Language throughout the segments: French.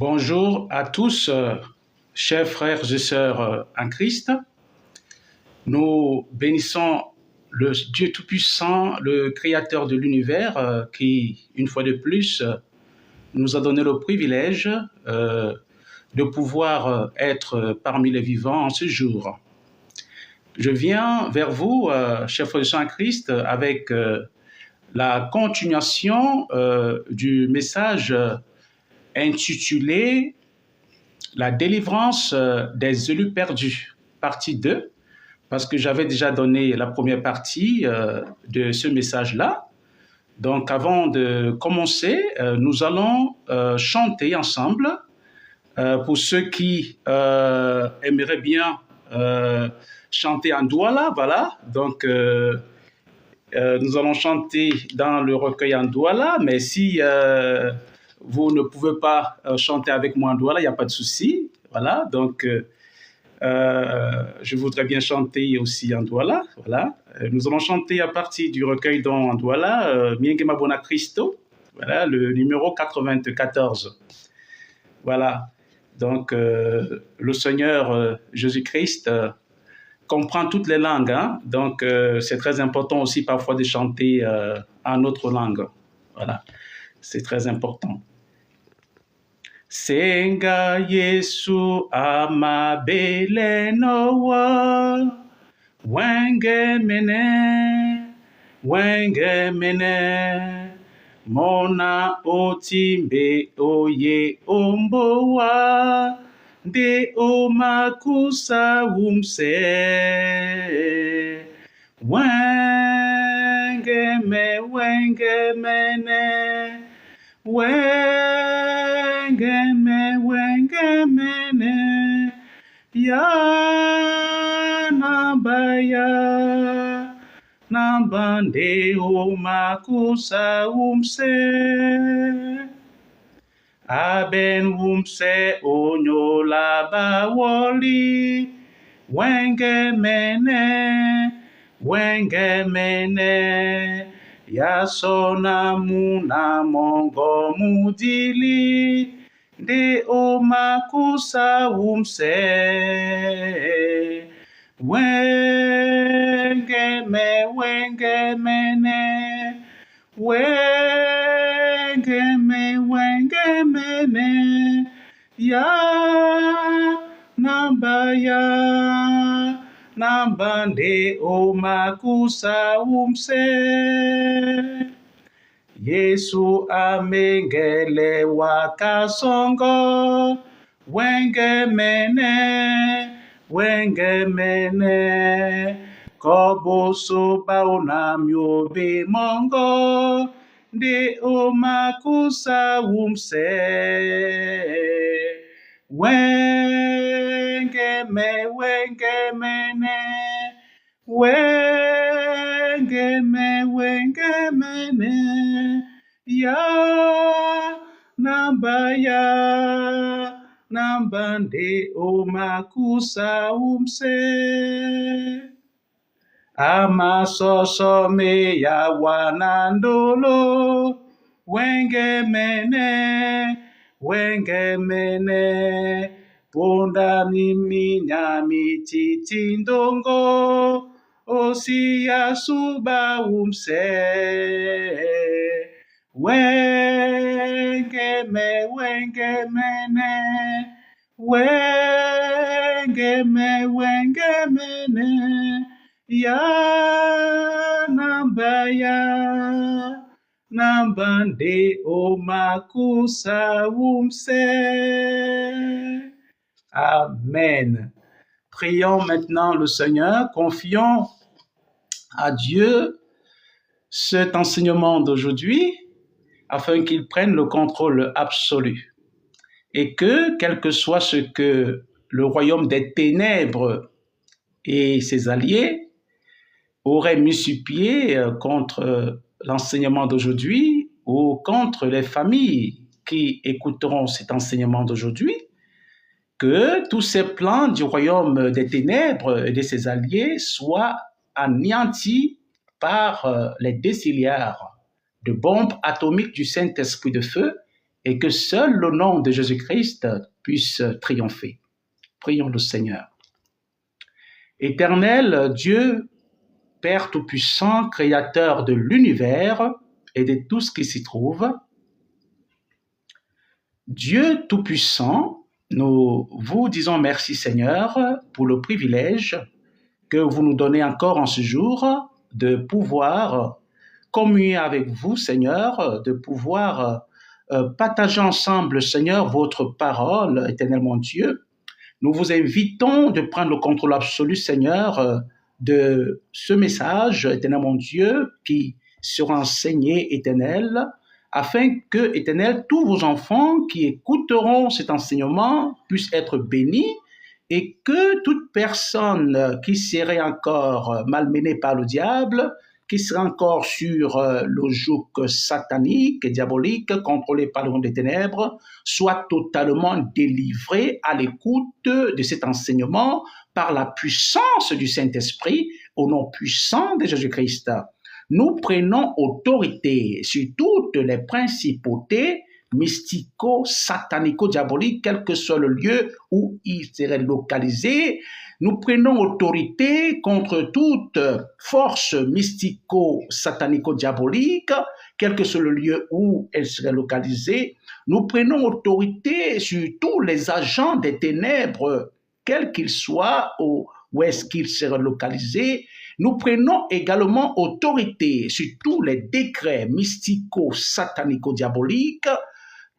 Bonjour à tous, chers frères et sœurs en Christ. Nous bénissons le Dieu Tout-Puissant, le Créateur de l'univers, qui, une fois de plus, nous a donné le privilège de pouvoir être parmi les vivants en ce jour. Je viens vers vous, chers frères et sœurs en Christ, avec la continuation du message intitulé « La délivrance des élus perdus », partie 2, parce que j'avais déjà donné la première partie de ce message-là. Donc, avant de commencer, nous allons chanter ensemble. Pour ceux qui aimeraient bien chanter en douala, voilà. Donc, nous allons chanter dans le recueil en douala, mais si vous ne pouvez pas chanter avec moi en douala, il n'y a pas de souci. Voilà, donc je voudrais bien chanter aussi en douala. Voilà, nous allons chanter à partir du recueil en douala, Miengema Bona Christo, voilà, le numéro 94. Voilà, donc le Seigneur Jésus-Christ comprend toutes les langues, hein? Donc c'est très important aussi parfois de chanter en notre langue. Voilà, c'est très important. Senga Yesu amabele noa wenge mene mona otimbe oye omboa de omakusa umse wenge mene ya nambande omakusa umse aben umse onyola bawoli wenge mene yasona muna mongo mudili de omakusa umse wenge mene ya nambande omakusa umse Yesu amengele wakasongo wenge mene koboso baonamyo be mongo de omakusa umse wenge mene ya nambande omakusa umse amasosome ya wanandolo wenge mene ponda miminya mititindongo osia suba umse wenge mene ya nambande omakusa umse. Amen. Prions maintenant le Seigneur, confions à Dieu cet enseignement d'aujourd'hui afin qu'il prenne le contrôle absolu et que, quel que soit ce que le royaume des ténèbres et ses alliés auraient mis sur pied contre l'enseignement d'aujourd'hui ou contre les familles qui écouteront cet enseignement d'aujourd'hui, que tous ces plans du royaume des ténèbres et de ses alliés soient anéantis par les déciliards de bombes atomiques du Saint-Esprit de feu et que seul le nom de Jésus-Christ puisse triompher. Prions le Seigneur. Éternel Dieu, Père Tout-Puissant, Créateur de l'univers et de tout ce qui s'y trouve, Dieu Tout-Puissant, nous vous disons merci Seigneur pour le privilège que vous nous donnez encore en ce jour de pouvoir communier avec vous Seigneur, de pouvoir partager ensemble Seigneur votre parole, éternellement Dieu. Nous vous invitons de prendre le contrôle absolu Seigneur de ce message, éternellement Dieu, qui sera enseigné éternel, afin que, éternel, tous vos enfants qui écouteront cet enseignement puissent être bénis et que toute personne qui serait encore malmenée par le diable, qui serait encore sur le joug satanique et diabolique, contrôlé par le monde des ténèbres, soit totalement délivrée à l'écoute de cet enseignement par la puissance du Saint-Esprit, au nom puissant de Jésus-Christ. Nous prenons autorité sur toutes les principautés mystico-satanico-diaboliques, quel que soit le lieu où ils seraient localisés. Nous prenons autorité contre toute force mystico-satanico-diabolique, quel que soit le lieu où elle serait localisée. Nous prenons autorité sur tous les agents des ténèbres, quels qu'ils soient, où est-ce qu'ils seraient localisés. Nous prenons également autorité sur tous les décrets mystico-satanico-diaboliques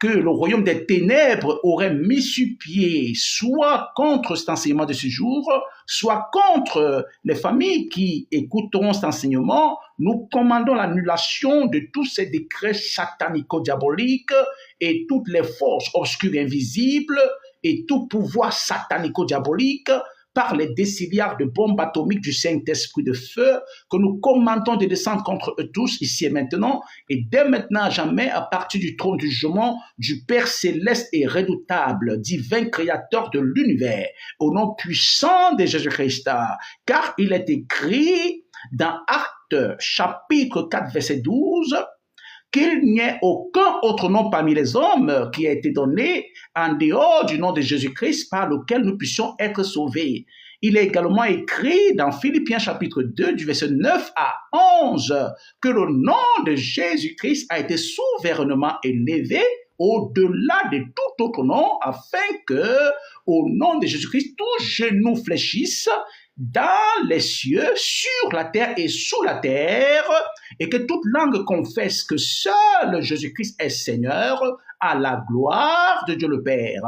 que le royaume des ténèbres aurait mis sur pied, soit contre cet enseignement de ce jour, soit contre les familles qui écouteront cet enseignement. Nous commandons l'annulation de tous ces décrets satanico-diaboliques et toutes les forces obscures invisibles et tout pouvoir satanico-diabolique par les déciliards de bombes atomiques du Saint-Esprit de feu, que nous commandons de descendre contre eux tous, ici et maintenant, et dès maintenant à jamais, à partir du trône du jugement du Père céleste et redoutable, divin créateur de l'univers, au nom puissant de Jésus-Christ, car il est écrit dans Actes chapitre 4, verset 12, qu'il n'y ait aucun autre nom parmi les hommes qui a été donné en dehors du nom de Jésus-Christ par lequel nous puissions être sauvés. Il est également écrit dans Philippiens chapitre 2 du verset 9 à 11 que le nom de Jésus-Christ a été souverainement élevé au-delà de tout autre nom afin que, au nom de Jésus-Christ, tout genou fléchisse dans les cieux, sur la terre et sous la terre, et que toute langue confesse que seul Jésus-Christ est Seigneur, à la gloire de Dieu le Père.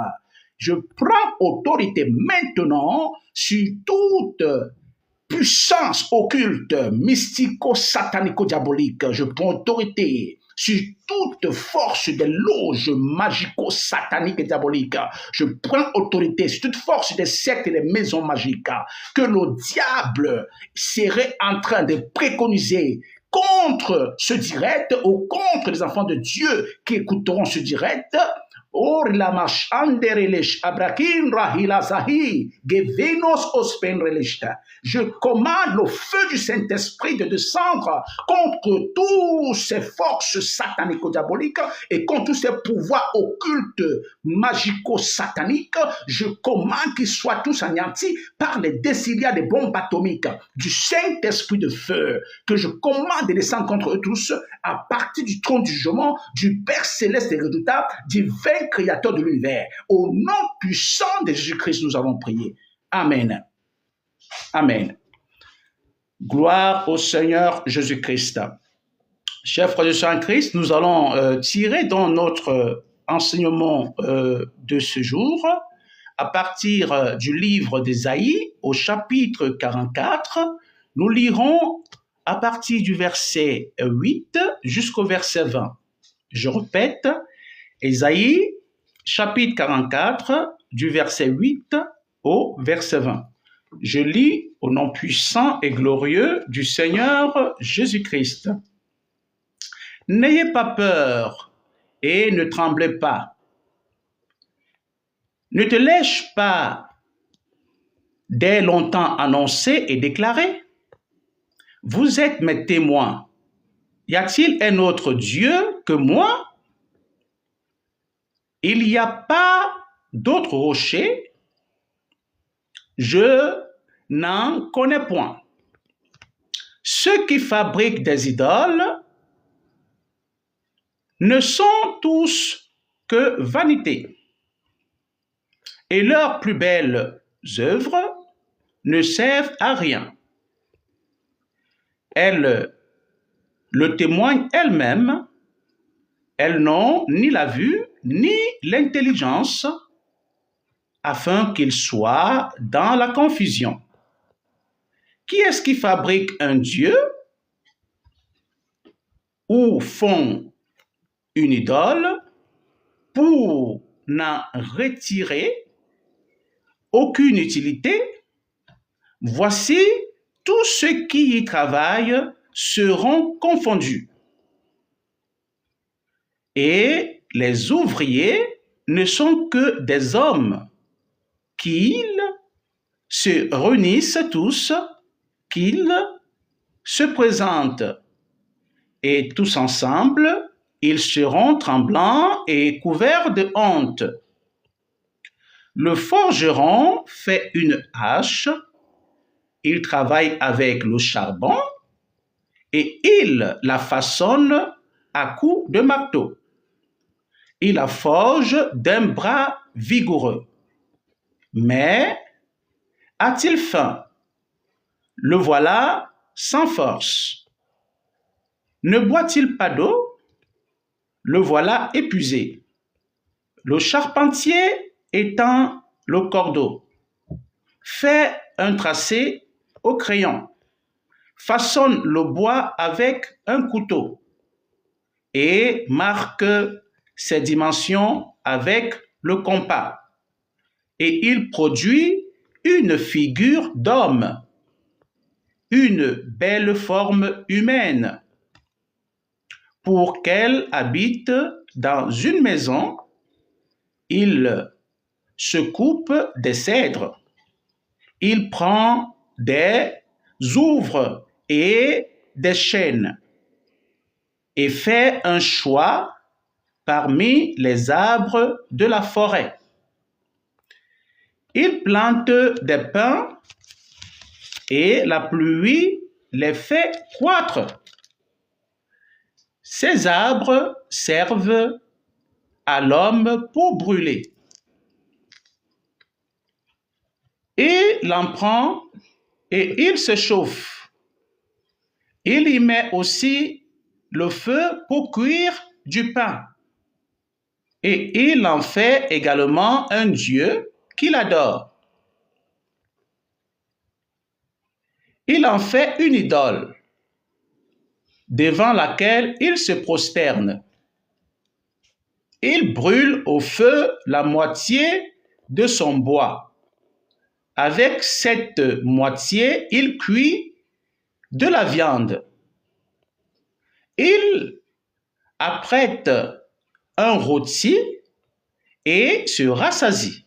Je prends autorité maintenant sur toute puissance occulte, mystico-satanico-diabolique. Je prends autorité sur toute force des loges magico-sataniques et diaboliques. Je prends autorité sur toute force des sectes et des maisons magiques que le diable serait en train de préconiser contre ce direct ou contre les enfants de Dieu qui écouteront ce direct. Je commande le feu du Saint-Esprit de descendre contre toutes ces forces satanico-diaboliques et contre tous ces pouvoirs occultes magico-sataniques. Je commande qu'ils soient tous anéantis par les déciliards des bombes atomiques du Saint-Esprit de feu, que je commande de descendre contre eux tous à partir du trône du jugement du Père céleste et redoutable, divin créateur de l'univers. Au nom puissant de Jésus-Christ, nous avons prié. Amen. Amen. Gloire au Seigneur Jésus-Christ. Chers frères et sœurs en Christ, nous allons tirer dans notre enseignement de ce jour, à partir du livre d'Ésaïe, au chapitre 44, nous lirons à partir du verset 8 jusqu'au verset 20. Je répète, Ésaïe, chapitre 44, du verset 8 au verset 20. Je lis au nom puissant et glorieux du Seigneur Jésus-Christ. N'ayez pas peur et ne tremblez pas. Ne te l'ai-je pas dès longtemps annoncé et déclaré? Vous êtes mes témoins. Y a-t-il un autre Dieu que moi? il n'y a pas d'autre rocher, je n'en connais point. Ceux qui fabriquent des idoles ne sont tous que vanité, et leurs plus belles œuvres ne servent à rien. Elles le témoignent elles-mêmes, elles n'ont ni la vue ni l'intelligence, afin qu'ils soient dans la confusion. Qui est-ce qui fabrique un Dieu ou font une idole pour n'en retirer aucune utilité? Voici, tous ceux qui y travaillent seront confondus. Et les ouvriers ne sont que des hommes, qu'ils se réunissent tous, qu'ils se présentent, et tous ensemble, ils seront tremblants et couverts de honte. Le forgeron fait une hache, il travaille avec le charbon, et il la façonne à coups de marteau. Il la forge d'un bras vigoureux. Mais a-t-il faim? Le voilà sans force. Ne boit-il pas d'eau? Le voilà épuisé. Le charpentier étend le cordeau, fait un tracé au crayon, façonne le bois avec un couteau et marque ses dimensions avec le compas. Et il produit une figure d'homme, une belle forme humaine, pour qu'elle habite dans une maison. Il se coupe des cèdres, il prend des ouvres et des chênes, et fait un choix parmi les arbres de la forêt. Il plante des pins et la pluie les fait croître. Ces arbres servent à l'homme pour brûler. Il en prend et il se chauffe. Il y met aussi le feu pour cuire du pain. Et il en fait également un dieu qu'il adore. Il en fait une idole devant laquelle il se prosterne. Il brûle au feu la moitié de son bois. Avec cette moitié, il cuit de la viande. Il apprête un rôti et se rassasie.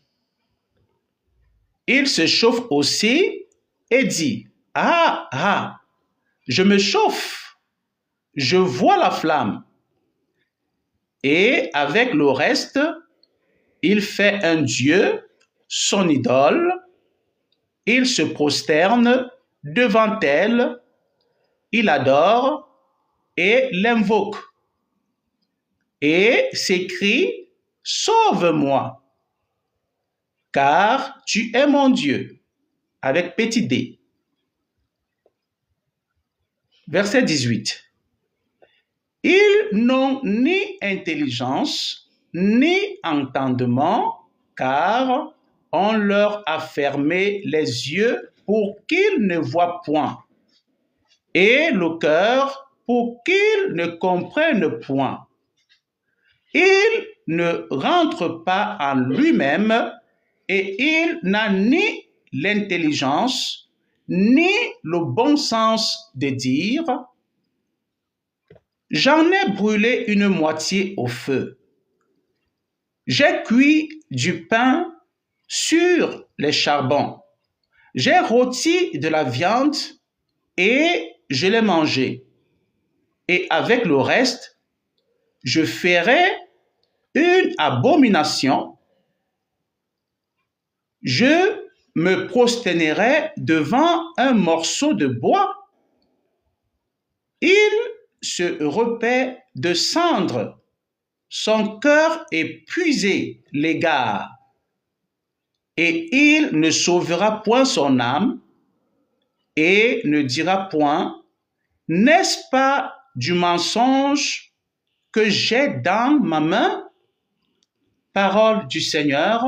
Il se chauffe aussi et dit: Ah, ah, je me chauffe, je vois la flamme. Et avec le reste, il fait un dieu, son idole, il se prosterne devant elle, il adore et l'invoque, et s'écrie: Sauve-moi, car tu es mon Dieu, avec petit d. Verset 18. Ils n'ont ni intelligence, ni entendement, car on leur a fermé les yeux pour qu'ils ne voient point, et le cœur pour qu'ils ne comprennent point. Il ne rentre pas en lui-même, et il n'a ni l'intelligence, ni le bon sens de dire: J'en ai brûlé une moitié au feu. J'ai cuit du pain sur les charbons. J'ai rôti de la viande et je l'ai mangée. Et avec le reste, je ferai une abomination, je me prosternerai devant un morceau de bois. Il se repaît de cendres, son cœur épuisé l'égare, et il ne sauvera point son âme, et ne dira point, n'est-ce pas du mensonge que j'ai dans ma main? Parole du Seigneur,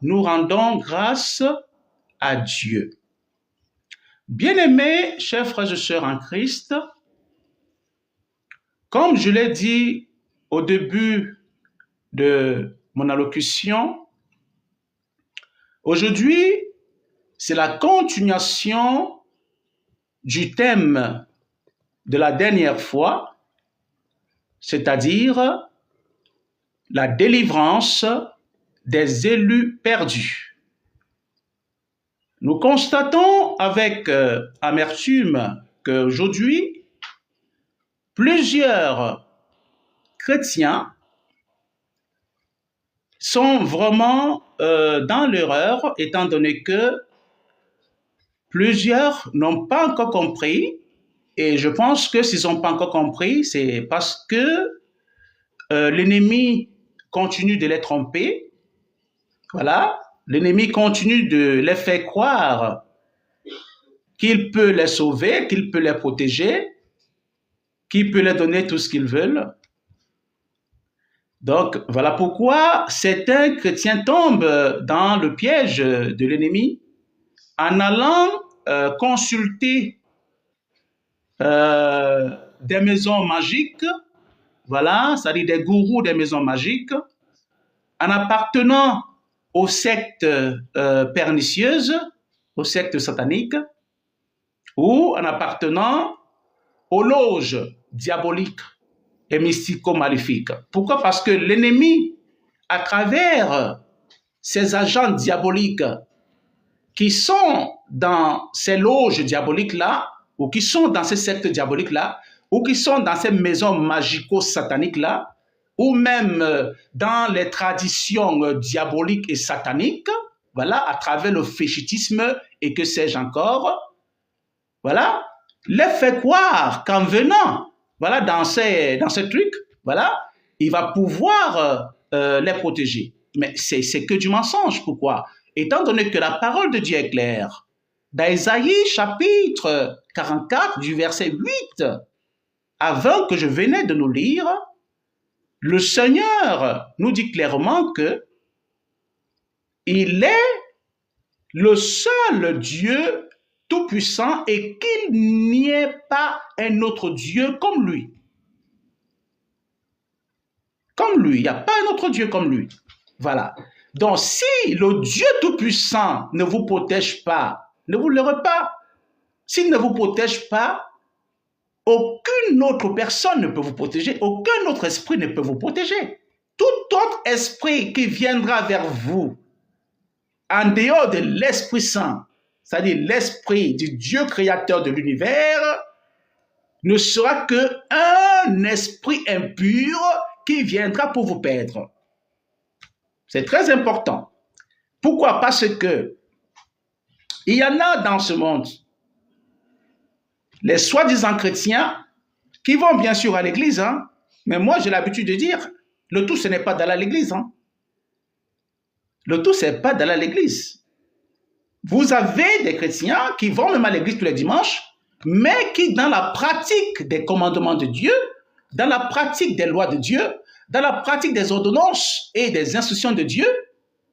nous rendons grâce à Dieu. Bien-aimés, chers frères et sœurs en Christ, comme je l'ai dit au début de mon allocution, aujourd'hui, c'est la continuation du thème de la dernière fois, c'est-à-dire la délivrance des élus perdus. Nous constatons avec amertume qu'aujourd'hui, plusieurs chrétiens sont vraiment dans l'erreur, étant donné que plusieurs n'ont pas encore compris, et je pense que s'ils n'ont pas encore compris, c'est parce que l'ennemi continue de les tromper. Voilà, l'ennemi continue de les faire croire qu'il peut les sauver, qu'il peut les protéger, qu'il peut leur donner tout ce qu'ils veulent. Donc, voilà pourquoi certains chrétiens tombent dans le piège de l'ennemi en allant consulter des maisons magiques, voilà, c'est-à-dire des gourous des maisons magiques, en appartenant aux sectes pernicieuses, aux sectes sataniques, ou en appartenant aux loges diaboliques et mystico-maléfiques. Pourquoi? Parce que l'ennemi, à travers ces agents diaboliques qui sont dans ces loges diaboliques-là, ou qui sont dans ces sectes diaboliques-là, ou qui sont dans ces maisons magico-sataniques-là, ou même dans les traditions diaboliques et sataniques, voilà, à travers le féchitisme et que sais-je encore, voilà, les fait croire qu'en venant, voilà, dans ces trucs, voilà, il va pouvoir les protéger. Mais c'est que du mensonge. Pourquoi? Étant donné que la parole de Dieu est claire, dans Ésaïe chapitre 44 du verset 8 à 20 que je venais de nous lire, le Seigneur nous dit clairement que il est le seul Dieu tout-puissant et qu'il n'y ait pas un autre Dieu comme lui. Comme lui, il n'y a pas un autre Dieu comme lui. Voilà. Donc, si le Dieu tout-puissant ne vous protège pas, ne vous leurrez pas. S'il ne vous protège pas, aucune autre personne ne peut vous protéger, aucun autre esprit ne peut vous protéger. Tout autre esprit qui viendra vers vous, en dehors de l'Esprit Saint, c'est-à-dire l'esprit du Dieu créateur de l'univers, ne sera qu'un esprit impur qui viendra pour vous perdre. C'est très important. Pourquoi? Parce que il y en a dans ce monde, les soi-disant chrétiens, qui vont bien sûr à l'église, hein, mais moi j'ai l'habitude de dire, le tout ce n'est pas d'aller à l'église. Hein. Le tout, ce n'est pas d'aller à l'église. Vous avez des chrétiens qui vont même à l'église tous les dimanches, mais qui, dans la pratique des commandements de Dieu, dans la pratique des lois de Dieu, dans la pratique des ordonnances et des instructions de Dieu,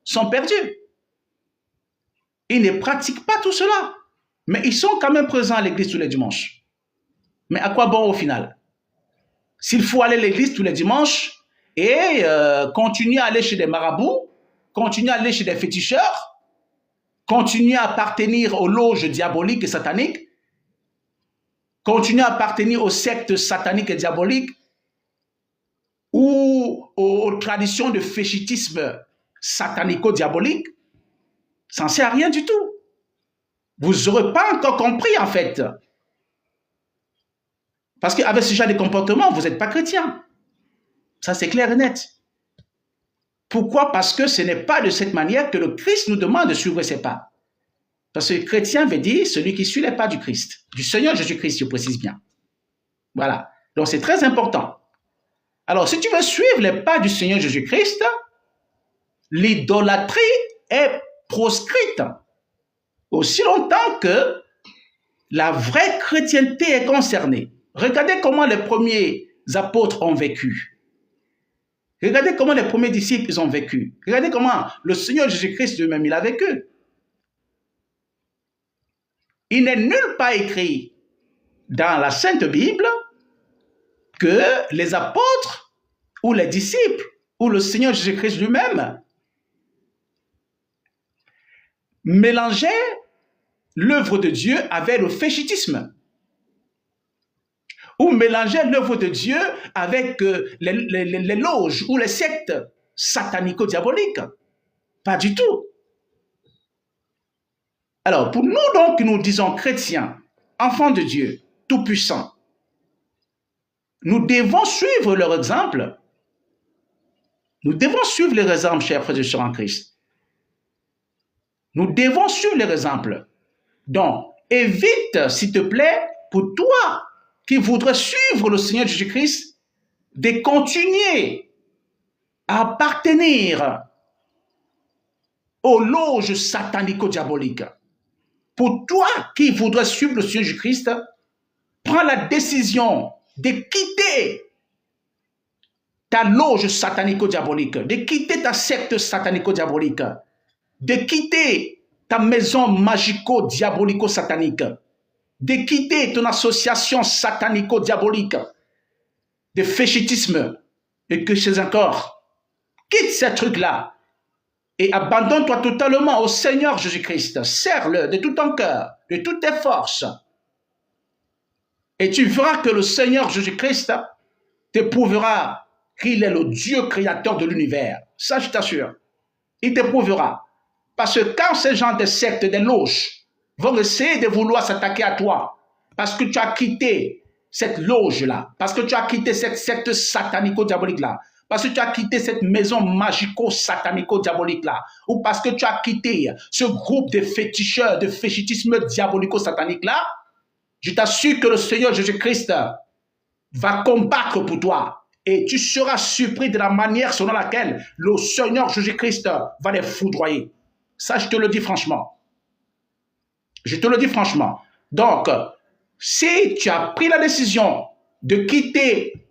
sont perdus. Ils ne pratiquent pas tout cela, mais ils sont quand même présents à l'église tous les dimanches. Mais à quoi bon au final? S'il faut aller à l'église tous les dimanches et continuer à aller chez des marabouts, continuer à aller chez des féticheurs, continuer à appartenir aux loges diaboliques et sataniques, continuer à appartenir aux sectes sataniques et diaboliques ou aux traditions de féchitisme satanico-diabolique, ça ne sert à rien du tout. Vous n'aurez pas encore compris en fait. Parce qu'avec ce genre de comportement, vous n'êtes pas chrétien. Ça c'est clair et net. Pourquoi? Parce que ce n'est pas de cette manière que le Christ nous demande de suivre ses pas. Parce que chrétien veut dire celui qui suit les pas du Christ, du Seigneur Jésus-Christ, je précise bien. Voilà. Donc c'est très important. Alors, si tu veux suivre les pas du Seigneur Jésus-Christ, l'idolâtrie est proscrite aussi longtemps que la vraie chrétienté est concernée. Regardez comment les premiers apôtres ont vécu. Regardez comment les premiers disciples ont vécu. Regardez comment le Seigneur Jésus-Christ lui-même il a vécu. Il n'est nulle part écrit dans la Sainte Bible que les apôtres ou les disciples ou le Seigneur Jésus-Christ lui-même mélangeaient l'œuvre de Dieu avec le fétichisme ou mélangeaient l'œuvre de Dieu avec les loges ou les sectes satanico-diaboliques. Pas du tout. Alors, pour nous donc, nous disons chrétiens, enfants de Dieu, tout-puissants, nous devons suivre leur exemple. Nous devons suivre les exemples, chers frères et sœurs en Christ. Nous devons suivre les exemples. Donc, évite, s'il te plaît, pour toi qui voudrais suivre le Seigneur Jésus-Christ, de continuer à appartenir aux loges satanico-diaboliques. Pour toi qui voudrais suivre le Seigneur Jésus-Christ, prends la décision de quitter ta loge satanico-diabolique, de quitter ta secte satanico-diabolique, de quitter ta maison magico-diabolico-satanique, de quitter ton association satanico-diabolique de fétichisme et que c'est encore. Quitte ces trucs-là et abandonne-toi totalement au Seigneur Jésus-Christ. Sers-le de tout ton cœur, de toutes tes forces. Et tu verras que le Seigneur Jésus-Christ te prouvera qu'il est le Dieu créateur de l'univers. Ça, je t'assure. Il te prouvera. Parce que quand ces gens des sectes, des loges, vont essayer de vouloir s'attaquer à toi, parce que tu as quitté cette loge-là, parce que tu as quitté cette secte satanico-diabolique-là, parce que tu as quitté cette maison magico-satanico-diabolique-là, ou parce que tu as quitté ce groupe de féticheurs, de fétichisme diabolico-satanique-là, je t'assure que le Seigneur Jésus-Christ va combattre pour toi. Et tu seras surpris de la manière selon laquelle le Seigneur Jésus-Christ va les foudroyer. Ça, je te le dis franchement. Je te le dis franchement. Donc, si tu as pris la décision de quitter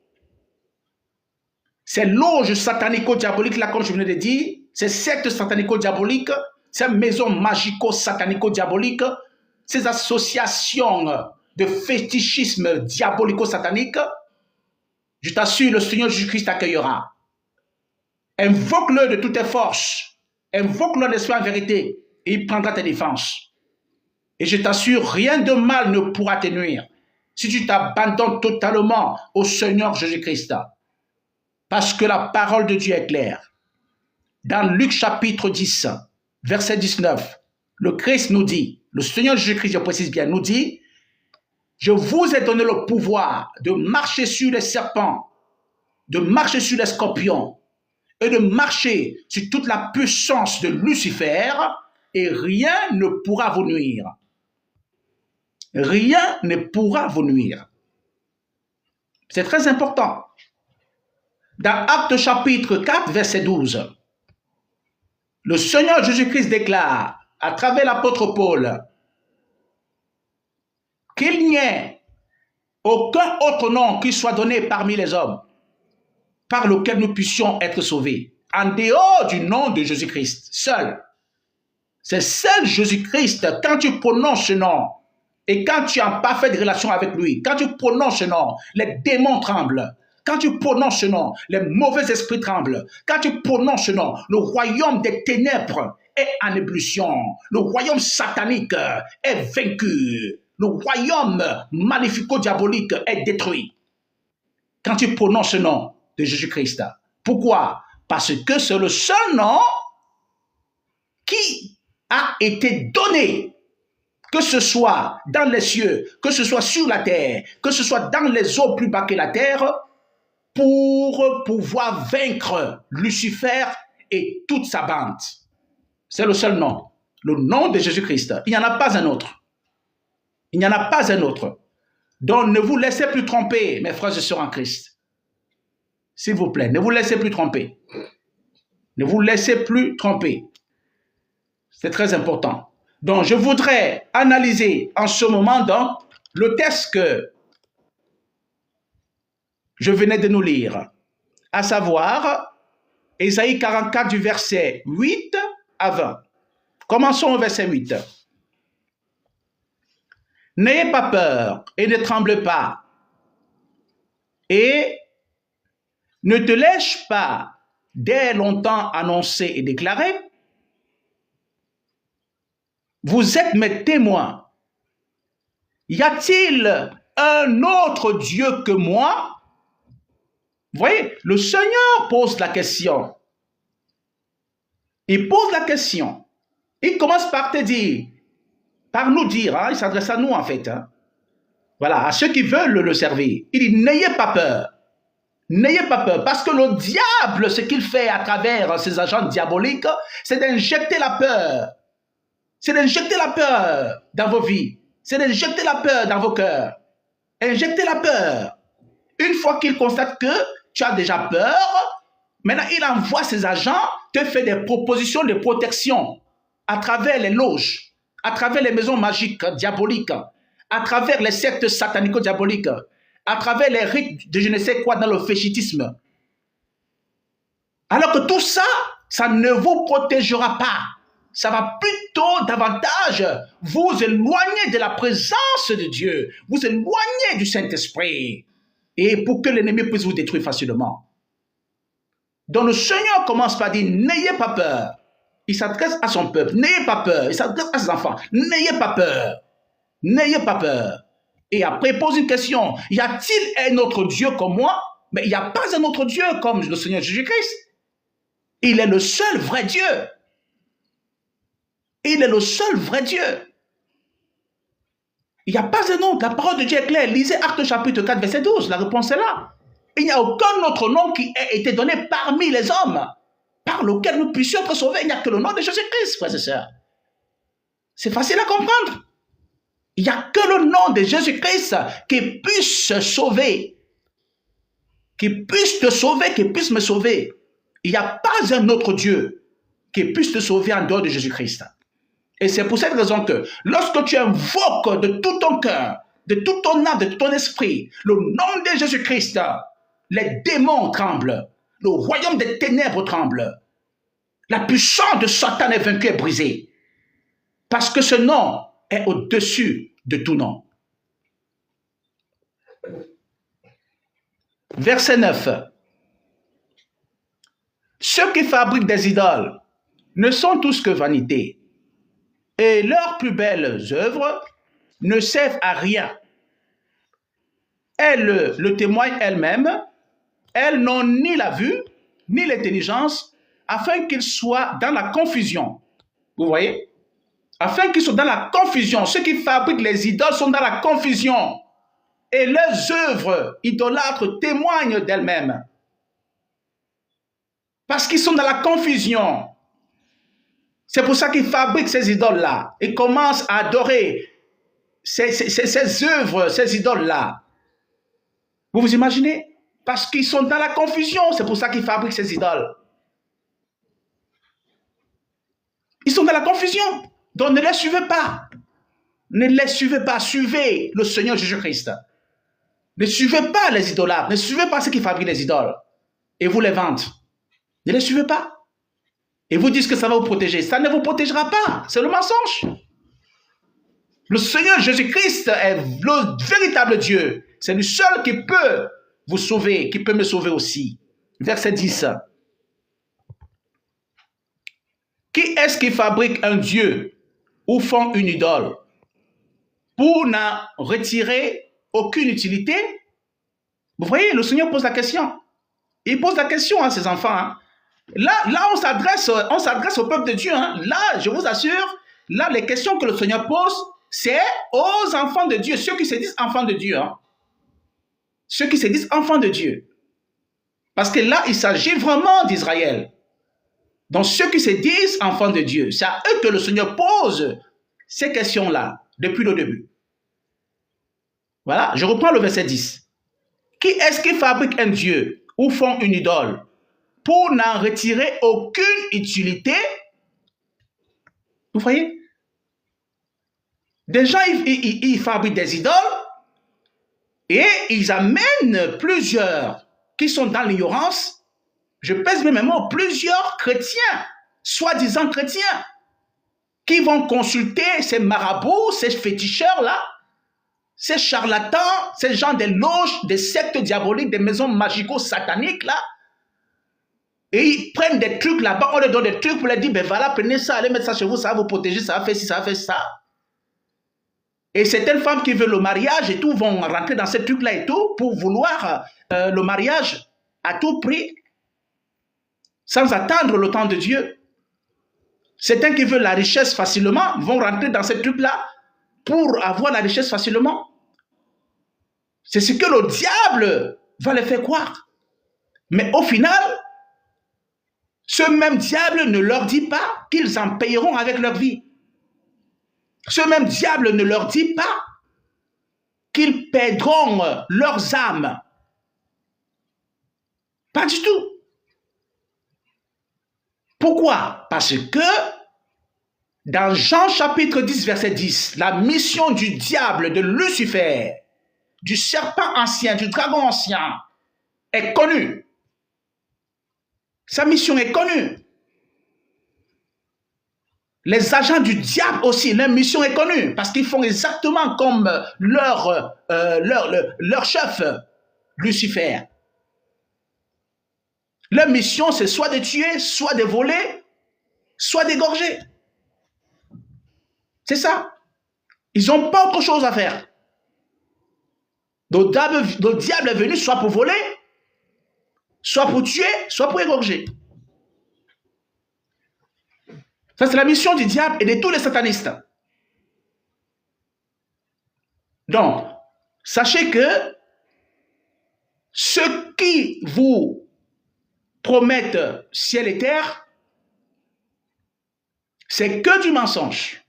ces loges satanico-diaboliques-là, comme je venais de dire, ces sectes satanico-diaboliques, ces maisons magico-satanico-diaboliques, ces associations de fétichisme diabolico-satanique, je t'assure, le Seigneur Jésus-Christ t'accueillera. Invoque-le de toutes tes forces. Invoque-le d'esprit en vérité. Et il prendra tes défenses. Et je t'assure, rien de mal ne pourra te nuire si tu t'abandonnes totalement au Seigneur Jésus-Christ. Parce que la parole de Dieu est claire. Dans Luc chapitre 10, verset 19, le Christ nous dit, le Seigneur Jésus-Christ, je précise bien, nous dit, je vous ai donné le pouvoir de marcher sur les serpents, de marcher sur les scorpions et de marcher sur toute la puissance de Lucifer et rien ne pourra vous nuire. Rien ne pourra vous nuire. C'est très important. Dans Actes chapitre 4, verset 12, le Seigneur Jésus-Christ déclare à travers l'apôtre Paul qu'il n'y ait aucun autre nom qui soit donné parmi les hommes par lequel nous puissions être sauvés, en dehors du nom de Jésus-Christ, seul. C'est seul Jésus-Christ, quand tu prononces ce nom, et quand tu es en parfaite relation avec lui, quand tu prononces ce nom, les démons tremblent. Quand tu prononces ce nom, les mauvais esprits tremblent. Quand tu prononces ce nom, le royaume des ténèbres est en ébullition. Le royaume satanique est vaincu. Le royaume maléfico-diabolique est détruit. Quand tu prononces ce nom de Jésus-Christ. Pourquoi? Parce que c'est le seul nom qui a été donné, que ce soit dans les cieux, que ce soit sur la terre, que ce soit dans les eaux plus bas que la terre, pour pouvoir vaincre Lucifer et toute sa bande. C'est le seul nom. Le nom de Jésus-Christ. Il n'y en a pas un autre. Il n'y en a pas un autre. Donc ne vous laissez plus tromper, mes frères et sœurs en Christ. S'il vous plaît, ne vous laissez plus tromper. Ne vous laissez plus tromper. C'est très important. Donc je voudrais analyser en ce moment donc le texte que je venais de nous lire, à savoir Ésaïe 44 du verset 8 à 20. Commençons au verset 8. N'ayez pas peur et ne tremblez pas, et ne te laisse pas dès longtemps annoncé et déclaré. Vous êtes mes témoins. Y a-t-il un autre Dieu que moi? Vous voyez, le Seigneur pose la question. Il pose la question. Il commence par te dire, par nous dire, hein, il s'adresse à nous en fait. Hein. Voilà, à ceux qui veulent le servir. Il dit, n'ayez pas peur. N'ayez pas peur, parce que le diable, ce qu'il fait à travers ses agents diaboliques, c'est d'injecter la peur. C'est d'injecter la peur dans vos vies. C'est d'injecter la peur dans vos cœurs. Injecter la peur. Une fois qu'il constate que tu as déjà peur, maintenant il envoie ses agents te faire des propositions de protection à travers les loges, à travers les maisons magiques diaboliques, à travers les sectes satanico-diaboliques, à travers les rites de je ne sais quoi dans le féchitisme. Alors que tout ça, ça ne vous protégera pas. Ça va plutôt davantage vous éloigner de la présence de Dieu, vous éloigner du Saint-Esprit, et pour que l'ennemi puisse vous détruire facilement. Donc le Seigneur commence par dire, n'ayez pas peur. Il s'adresse à son peuple, n'ayez pas peur. Il s'adresse à ses enfants, n'ayez pas peur. N'ayez pas peur. Et après, il pose une question, y a-t-il un autre Dieu comme moi? Mais il n'y a pas un autre Dieu comme le Seigneur Jésus-Christ. Il est le seul vrai Dieu. Il est le seul vrai Dieu. Il n'y a pas un autre. La parole de Dieu est claire. Lisez Actes chapitre 4, verset 12. La réponse est là. Il n'y a aucun autre nom qui ait été donné parmi les hommes par lequel nous puissions être sauvés. Il n'y a que le nom de Jésus-Christ, frères et sœurs. C'est facile à comprendre. Il n'y a que le nom de Jésus-Christ qui puisse sauver. Qui puisse te sauver, qui puisse me sauver. Il n'y a pas un autre Dieu qui puisse te sauver en dehors de Jésus-Christ. Et c'est pour cette raison que lorsque tu invoques de tout ton cœur, de tout ton âme, de tout ton esprit, le nom de Jésus-Christ, les démons tremblent, le royaume des ténèbres tremble, la puissance de Satan est vaincue et brisée. Parce que ce nom est au-dessus de tout nom. Verset 9. Ceux qui fabriquent des idoles ne sont tous que vanité, et leurs plus belles œuvres ne servent à rien. Elles le témoignent elles-mêmes, elles n'ont ni la vue, ni l'intelligence, afin qu'ils soient dans la confusion. Vous voyez? Afin qu'ils soient dans la confusion. Ceux qui fabriquent les idoles sont dans la confusion. Et leurs œuvres idolâtres témoignent d'elles-mêmes. Parce qu'ils sont dans la confusion. C'est pour ça qu'ils fabriquent ces idoles-là. Ils commencent à adorer ces œuvres, ces idoles-là. Vous vous imaginez? Parce qu'ils sont dans la confusion. C'est pour ça qu'ils fabriquent ces idoles. Ils sont dans la confusion. Donc ne les suivez pas. Ne les suivez pas. Suivez le Seigneur Jésus-Christ. Ne suivez pas les idolâtres. Ne suivez pas ceux qui fabriquent les idoles. Et vous les vendez. Ne les suivez pas. Et vous dites que ça va vous protéger. Ça ne vous protégera pas. C'est le mensonge. Le Seigneur Jésus-Christ est le véritable Dieu. C'est lui seul qui peut vous sauver, qui peut me sauver aussi. Verset 10. Qui est-ce qui fabrique un Dieu ou font une idole pour n'en retirer aucune utilité? Vous voyez, le Seigneur pose la question. Il pose la question à ses enfants. Hein. Là, on s'adresse au peuple de Dieu. Hein. Là, je vous assure, là, les questions que le Seigneur pose, c'est aux enfants de Dieu, ceux qui se disent enfants de Dieu. Hein. Ceux qui se disent enfants de Dieu. Parce que là, il s'agit vraiment d'Israël. Donc, ceux qui se disent enfants de Dieu, c'est à eux que le Seigneur pose ces questions-là depuis le début. Voilà, je reprends le verset 10. Qui est-ce qui fabrique un Dieu ou font une idole pour n'en retirer aucune utilité? Vous voyez? Des gens, ils fabriquent des idoles et ils amènent plusieurs qui sont dans l'ignorance. Je pèse mes mots, plusieurs chrétiens, soi-disant chrétiens, qui vont consulter ces marabouts, ces féticheurs-là, ces charlatans, ces gens des loges, des sectes diaboliques, des maisons magico-sataniques, là, et ils prennent des trucs là-bas, on leur donne des trucs pour leur dire, ben voilà, prenez ça, allez mettre ça chez vous, ça va vous protéger, ça va faire ci, ça va faire ça. Et certaines femmes qui veulent le mariage et tout vont rentrer dans ces trucs-là et tout pour vouloir le mariage à tout prix, sans attendre le temps de Dieu. Certains qui veulent la richesse facilement vont rentrer dans ces trucs-là pour avoir la richesse facilement. C'est ce que le diable va les faire croire. Mais au final, ce même diable ne leur dit pas qu'ils en payeront avec leur vie. Ce même diable ne leur dit pas qu'ils perdront leurs âmes. Pas du tout. Pourquoi? Parce que dans Jean chapitre 10, verset 10, la mission du diable, de Lucifer, du serpent ancien, du dragon ancien, est connue. Sa mission est connue. Les agents du diable aussi, leur mission est connue, parce qu'ils font exactement comme leur chef, Lucifer. Leur mission, c'est soit de tuer, soit de voler, soit d'égorger. C'est ça. Ils n'ont pas autre chose à faire. Le diable est venu soit pour voler, soit pour tuer, soit pour égorger. Ça, c'est la mission du diable et de tous les satanistes. Donc, sachez que ceux qui vous promettent ciel et terre, c'est que du mensonge.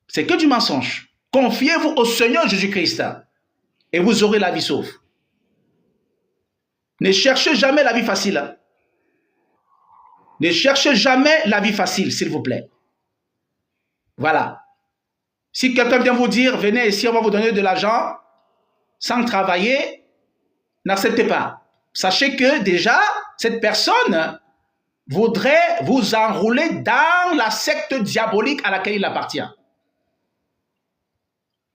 C'est que du mensonge. Confiez-vous au Seigneur Jésus-Christ et vous aurez la vie sauve. Ne cherchez jamais la vie facile. Ne cherchez jamais la vie facile, s'il vous plaît. Voilà. Si quelqu'un vient vous dire, venez ici, on va vous donner de l'argent, sans travailler, n'acceptez pas. Sachez que déjà, cette personne voudrait vous enrouler dans la secte diabolique à laquelle il appartient.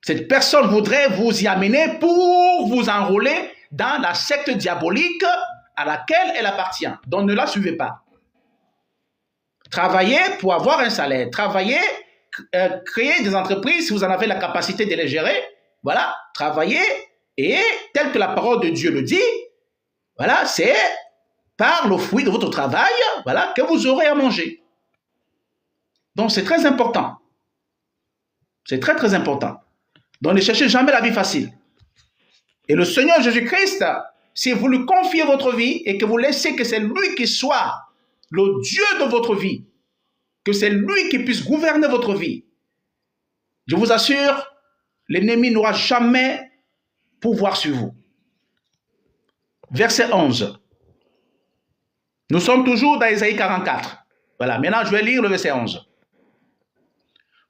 Cette personne voudrait vous y amener pour vous enrouler dans la secte diabolique à laquelle elle appartient. Donc ne la suivez pas. Travaillez pour avoir un salaire. Travaillez, créez des entreprises si vous en avez la capacité de les gérer. Voilà, travaillez et tel que la parole de Dieu le dit, voilà, c'est par le fruit de votre travail, voilà, que vous aurez à manger. Donc c'est très important. C'est très très important. Donc ne cherchez jamais la vie facile. Et le Seigneur Jésus-Christ, si vous lui confiez votre vie et que vous laissez que c'est lui qui soit le Dieu de votre vie, que c'est lui qui puisse gouverner votre vie, je vous assure, l'ennemi n'aura jamais pouvoir sur vous. Verset 11. Nous sommes toujours dans Ésaïe 44. Voilà, maintenant je vais lire le verset 11.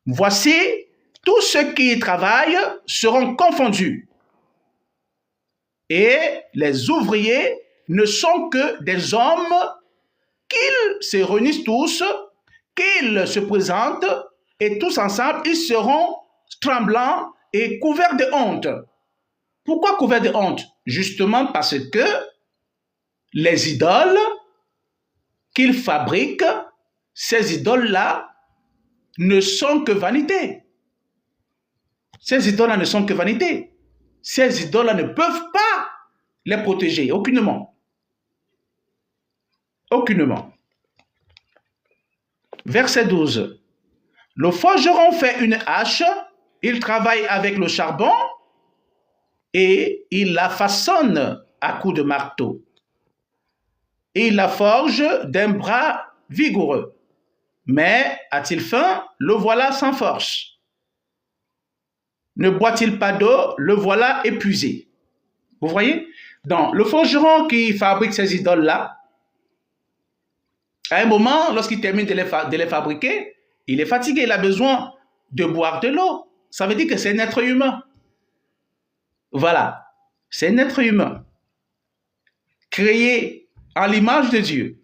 Voici, tous ceux qui travaillent seront confondus. Et les ouvriers ne sont que des hommes qu'ils se réunissent tous, qu'ils se présentent, et tous ensemble, ils seront tremblants et couverts de honte. Pourquoi couverts de honte? Justement parce que les idoles qu'ils fabriquent, ces idoles-là ne sont que vanité. Ces idoles-là ne sont que vanité. Ces idoles-là ne peuvent pas les protéger, aucunement. Aucunement. Verset 12. Le forgeron fait une hache, il travaille avec le charbon et il la façonne à coups de marteau. et il la forge d'un bras vigoureux. Mais a-t-il faim? Le voilà sans force. Ne boit-il pas d'eau? Le voilà épuisé. Vous voyez? Donc, le forgeron qui fabrique ces idoles-là, à un moment, lorsqu'il termine de les fabriquer, il est fatigué, il a besoin de boire de l'eau. Ça veut dire que c'est un être humain. Voilà, c'est un être humain, créé en l'image de Dieu.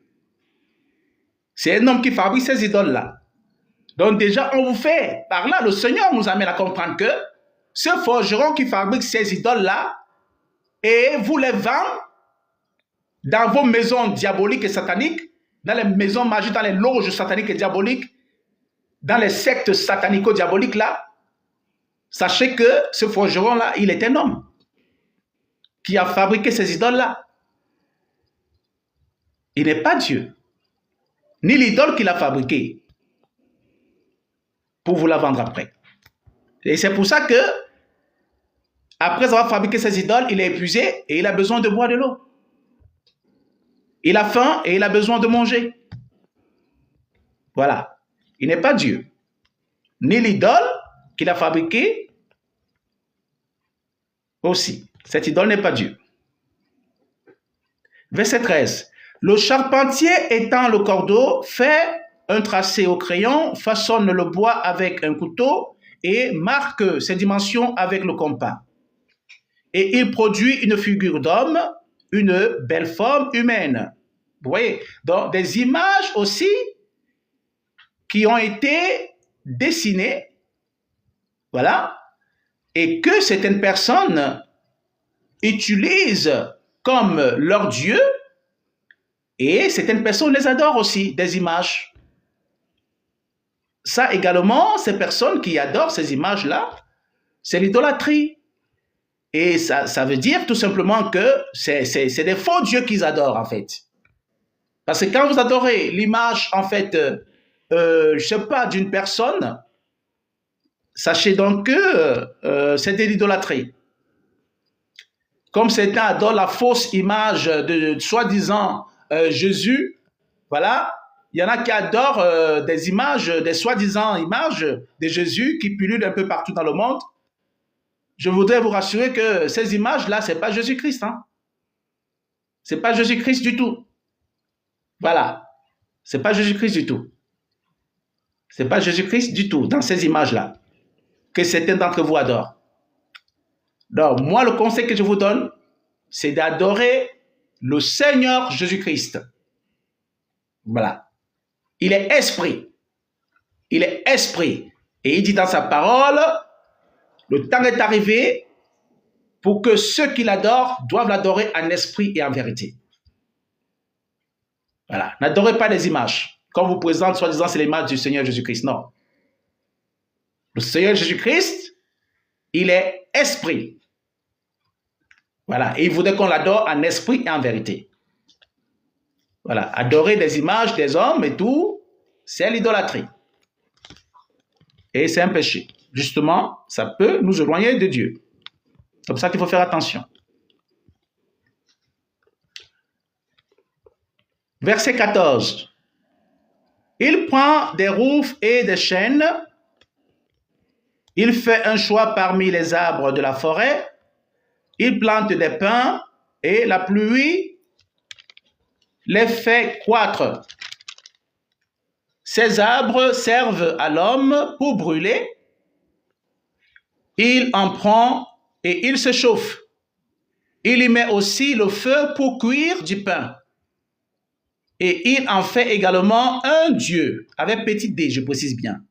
C'est un homme qui fabrique ces idoles-là. Donc déjà, on vous fait, par là, le Seigneur nous amène à comprendre que ce forgeron qui fabrique ces idoles-là, et vous les vend dans vos maisons diaboliques et sataniques, dans les maisons magiques, dans les loges sataniques et diaboliques, dans les sectes satanico-diaboliques là, sachez que ce forgeron-là, il est un homme qui a fabriqué ces idoles-là. Il n'est pas Dieu, ni l'idole qu'il a fabriquée pour vous la vendre après. Et c'est pour ça que, après avoir fabriqué ces idoles, il est épuisé et il a besoin de boire de l'eau. Il a faim et il a besoin de manger. Voilà. Il n'est pas Dieu, ni l'idole qu'il a fabriquée aussi. Cette idole n'est pas Dieu. Verset 13. Le charpentier étend le cordeau, fait un tracé au crayon, façonne le bois avec un couteau et marque ses dimensions avec le compas. Et il produit une figure d'homme, une belle forme humaine. Vous voyez, donc des images aussi qui ont été dessinées, voilà, et que certaines personnes utilisent comme leur Dieu, et certaines personnes les adorent aussi, des images. Ça également, ces personnes qui adorent ces images-là, c'est l'idolâtrie. Et ça veut dire tout simplement que c'est des faux dieux qu'ils adorent en fait. Parce que quand vous adorez l'image en fait, je ne sais pas, d'une personne, sachez donc que c'est de l'idolâtrie. Comme certains adorent la fausse image de soi-disant Jésus, voilà, il y en a qui adorent des images, des soi-disant images de Jésus qui pullulent un peu partout dans le monde. Je voudrais vous rassurer que ces images-là, ce n'est pas Jésus-Christ. Hein? Ce n'est pas Jésus-Christ du tout. Voilà. Ce n'est pas Jésus-Christ du tout. Ce n'est pas Jésus-Christ du tout dans ces images-là que certains d'entre vous adorent. Donc, moi, le conseil que je vous donne, c'est d'adorer le Seigneur Jésus-Christ. Voilà. Il est esprit. Il est esprit. Et il dit dans sa parole, le temps est arrivé pour que ceux qui l'adorent doivent l'adorer en esprit et en vérité. Voilà. N'adorez pas les images. Quand vous présentez, soi-disant, c'est l'image du Seigneur Jésus-Christ. Non. Le Seigneur Jésus-Christ, il est esprit. Voilà. Et il voudrait qu'on l'adore en esprit et en vérité. Voilà. Adorer des images des hommes et tout, c'est l'idolâtrie. Et c'est un péché. Justement, ça peut nous éloigner de Dieu. C'est pour ça qu'il faut faire attention. Verset 14. Il prend des roufs et des chênes. Il fait un choix parmi les arbres de la forêt. Il plante des pins et la pluie les fait croître. Ces arbres servent à l'homme pour brûler. Il en prend et il se chauffe. Il y met aussi le feu pour cuire du pain. Et il en fait également un dieu, avec petit d, je précise bien,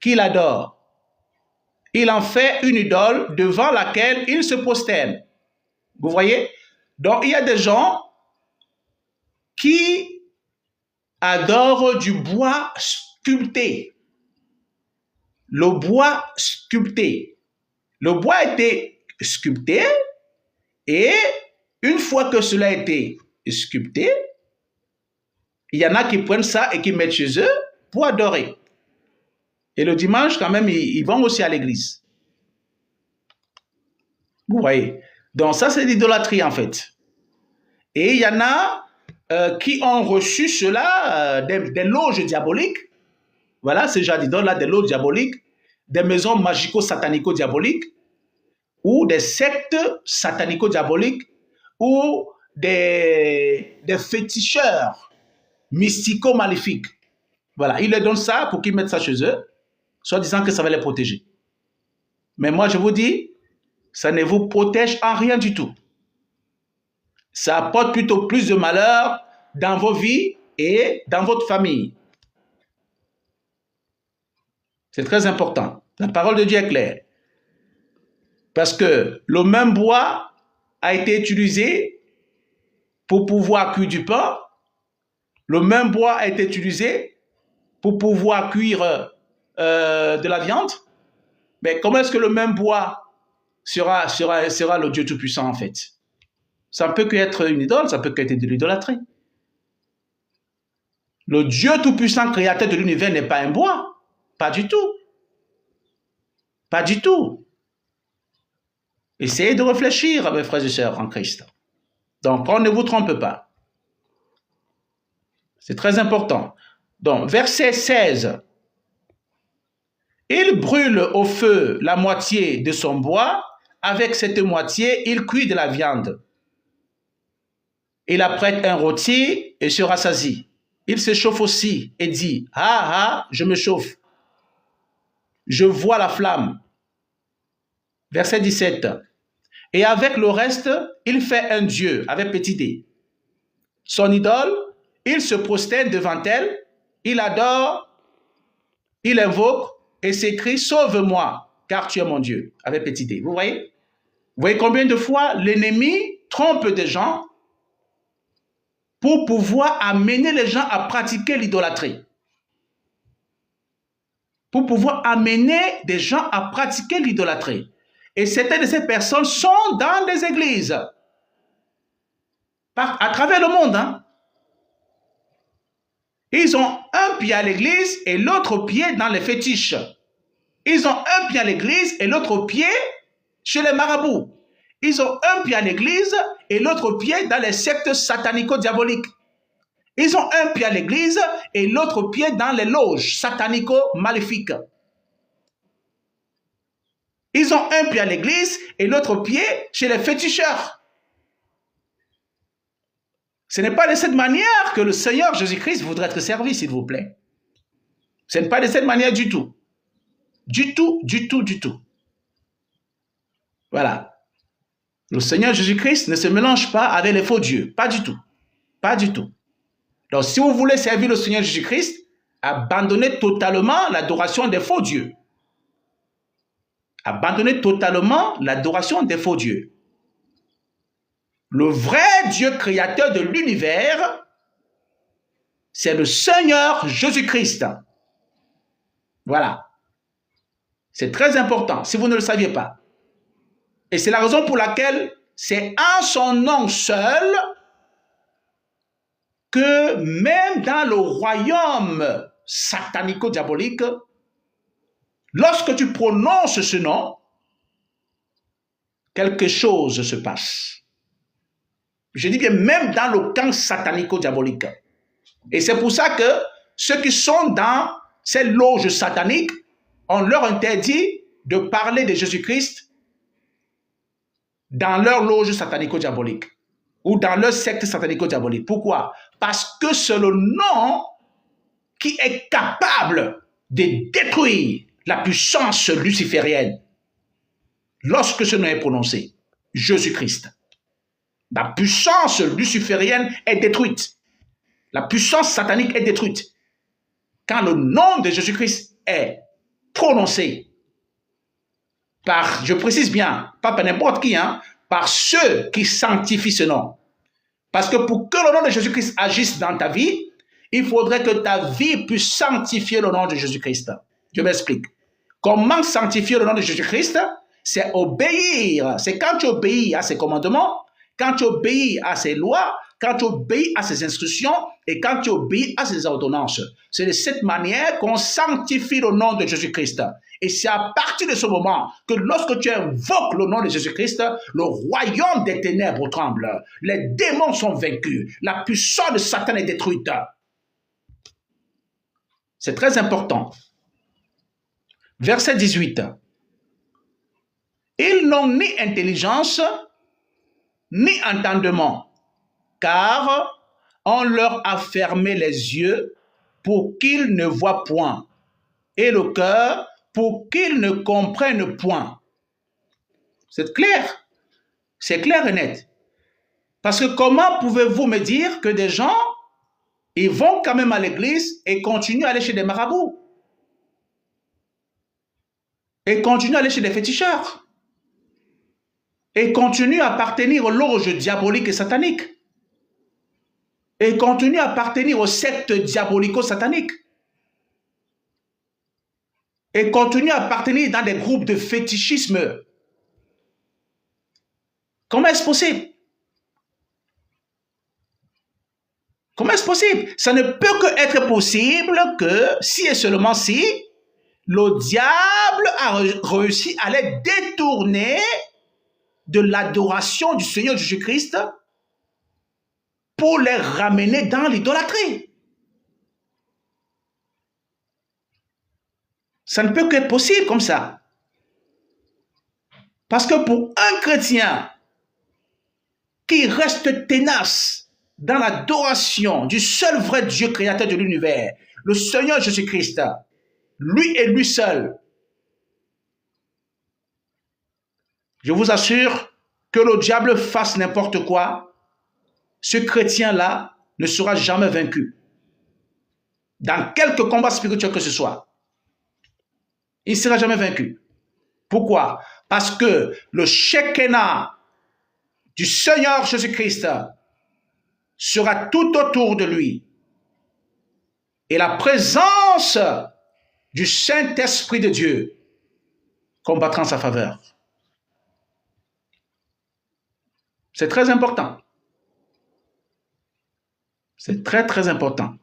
qu'il adore. Il en fait une idole devant laquelle il se prosterne. Vous voyez? Donc, il y a des gens qui adorent du bois sculpté. Le bois sculpté. Le bois a été sculpté et une fois que cela a été sculpté, il y en a qui prennent ça et qui mettent chez eux pour adorer. Et le dimanche, quand même, ils vont aussi à l'église. Vous voyez? Donc ça, c'est l'idolâtrie en fait. Et il y en a qui ont reçu cela des loges diaboliques. Voilà, ces gens d'idoles-là, des loges diaboliques, des maisons magico-satanico-diaboliques, ou des sectes satanico-diaboliques, ou des féticheurs mystico-maléfiques. Voilà, ils leur donnent ça pour qu'ils mettent ça chez eux, soit disant que ça va les protéger. Mais moi, je vous dis, ça ne vous protège en rien du tout. Ça apporte plutôt plus de malheur dans vos vies et dans votre famille. C'est très important. La parole de Dieu est claire. Parce que le même bois a été utilisé pour pouvoir cuire du pain. Le même bois a été utilisé pour pouvoir cuire de la viande. Mais comment est-ce que le même bois sera le Dieu Tout-Puissant en fait? Ça ne peut qu'être une idole, ça ne peut qu'être de l'idolâtrie. Le Dieu Tout-Puissant, créateur de l'univers, n'est pas un bois. Pas du tout. Pas du tout. Essayez de réfléchir, mes frères et sœurs en Christ. Donc, on ne vous trompe pas. C'est très important. Donc, verset 16. Il brûle au feu la moitié de son bois. Avec cette moitié, il cuit de la viande. Il apprête un rôti et se rassasie. Il se chauffe aussi et dit, « Ah, ah, je me chauffe. Je vois la flamme. » Verset 17. Et avec le reste, il fait un dieu avec petit d. Son idole, il se prosterne devant elle, il adore, il invoque et s'écrie « Sauve-moi, car tu es mon Dieu » avec petit d. Vous voyez? Vous voyez combien de fois l'ennemi trompe des gens pour pouvoir amener les gens à pratiquer l'idolâtrie. Pour pouvoir amener des gens à pratiquer l'idolâtrie. Et certaines de ces personnes sont dans les églises. À travers le monde. Hein. Ils ont un pied à l'église et l'autre pied dans les fétiches. Ils ont un pied à l'église et l'autre pied chez les marabouts. Ils ont un pied à l'église et l'autre pied dans les sectes satanico-diaboliques. Ils ont un pied à l'église et l'autre pied dans les loges satanico-maléfiques. Ils ont un pied à l'église et l'autre pied chez les féticheurs. Ce n'est pas de cette manière que le Seigneur Jésus-Christ voudrait être servi, s'il vous plaît. Ce n'est pas de cette manière du tout. Du tout, du tout, du tout. Voilà. Le Seigneur Jésus-Christ ne se mélange pas avec les faux dieux. Pas du tout. Pas du tout. Donc, si vous voulez servir le Seigneur Jésus-Christ, abandonnez totalement l'adoration des faux dieux. Abandonnez totalement l'adoration des faux dieux. Le vrai Dieu créateur de l'univers, c'est le Seigneur Jésus-Christ. Voilà. C'est très important, si vous ne le saviez pas. Et c'est la raison pour laquelle c'est en son nom seul que même dans le royaume satanico-diabolique, lorsque tu prononces ce nom, quelque chose se passe. Je dis bien même dans le camp satanico-diabolique. Et c'est pour ça que ceux qui sont dans ces loges sataniques, on leur interdit de parler de Jésus-Christ dans leur loge satanico-diabolique ou dans leur secte satanico-diabolique. Pourquoi? Parce que c'est le nom qui est capable de détruire la puissance luciférienne. Lorsque ce nom est prononcé, Jésus-Christ. La puissance luciférienne est détruite. La puissance satanique est détruite. Quand le nom de Jésus-Christ est prononcé par, je précise bien, pas par n'importe qui, hein, par ceux qui sanctifient ce nom. Parce que pour que le nom de Jésus-Christ agisse dans ta vie, il faudrait que ta vie puisse sanctifier le nom de Jésus-Christ. Je m'explique. Comment sanctifier le nom de Jésus-Christ? C'est obéir. C'est quand tu obéis à ses commandements, quand tu obéis à ses lois, quand tu obéis à ses instructions et quand tu obéis à ses ordonnances. C'est de cette manière qu'on sanctifie le nom de Jésus-Christ. Et c'est à partir de ce moment que lorsque tu invoques le nom de Jésus-Christ, le royaume des ténèbres tremble. Les démons sont vaincus. La puissance de Satan est détruite. C'est très important. Verset 18. Ils n'ont ni intelligence, ni entendement, car on leur a fermé les yeux pour qu'ils ne voient point, et le cœur pour qu'ils ne comprennent point. C'est clair. C'est clair et net. Parce que comment pouvez-vous me dire que des gens, ils vont quand même à l'église et continuent à aller chez des marabouts? Et continuent à aller chez des féticheurs? Et continuent à appartenir aux loges diaboliques et sataniques? Et continuent à appartenir aux sectes diabolico-sataniques? Et continuent à appartenir dans des groupes de fétichisme? Comment est-ce possible? Comment est-ce possible? Ça ne peut que être possible que si et seulement si le diable a réussi à les détourner de l'adoration du Seigneur Jésus-Christ pour les ramener dans l'idolâtrie. Ça ne peut qu'être possible comme ça. Parce que pour un chrétien qui reste tenace dans l'adoration du seul vrai Dieu créateur de l'univers, le Seigneur Jésus-Christ, lui et lui seul, je vous assure que le diable fasse n'importe quoi, ce chrétien-là ne sera jamais vaincu. Dans quelque combat spirituel que ce soit, il ne sera jamais vaincu. Pourquoi? Parce que le Shekinah du Seigneur Jésus-Christ sera tout autour de lui. Et la présence du Saint-Esprit de Dieu combattra en sa faveur. C'est très important. C'est très, très important.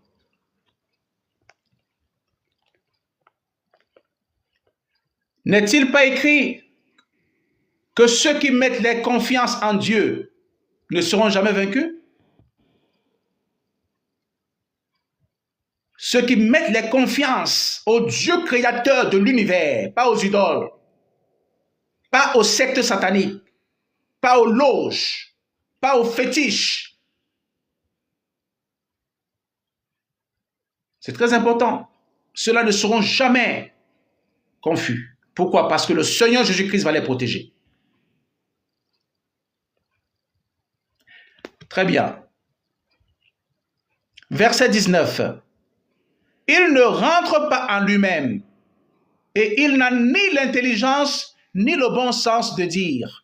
N'est-il pas écrit que ceux qui mettent leur confiance en Dieu ne seront jamais vaincus? Ceux qui mettent leur confiance au Dieu créateur de l'univers, pas aux idoles, pas aux sectes sataniques, pas aux loges, pas aux fétiches. C'est très important. Ceux-là ne seront jamais confus. Pourquoi? Parce que le Seigneur Jésus-Christ va les protéger. Très bien. Verset 19. Il ne rentre pas en lui-même et il n'a ni l'intelligence ni le bon sens de dire: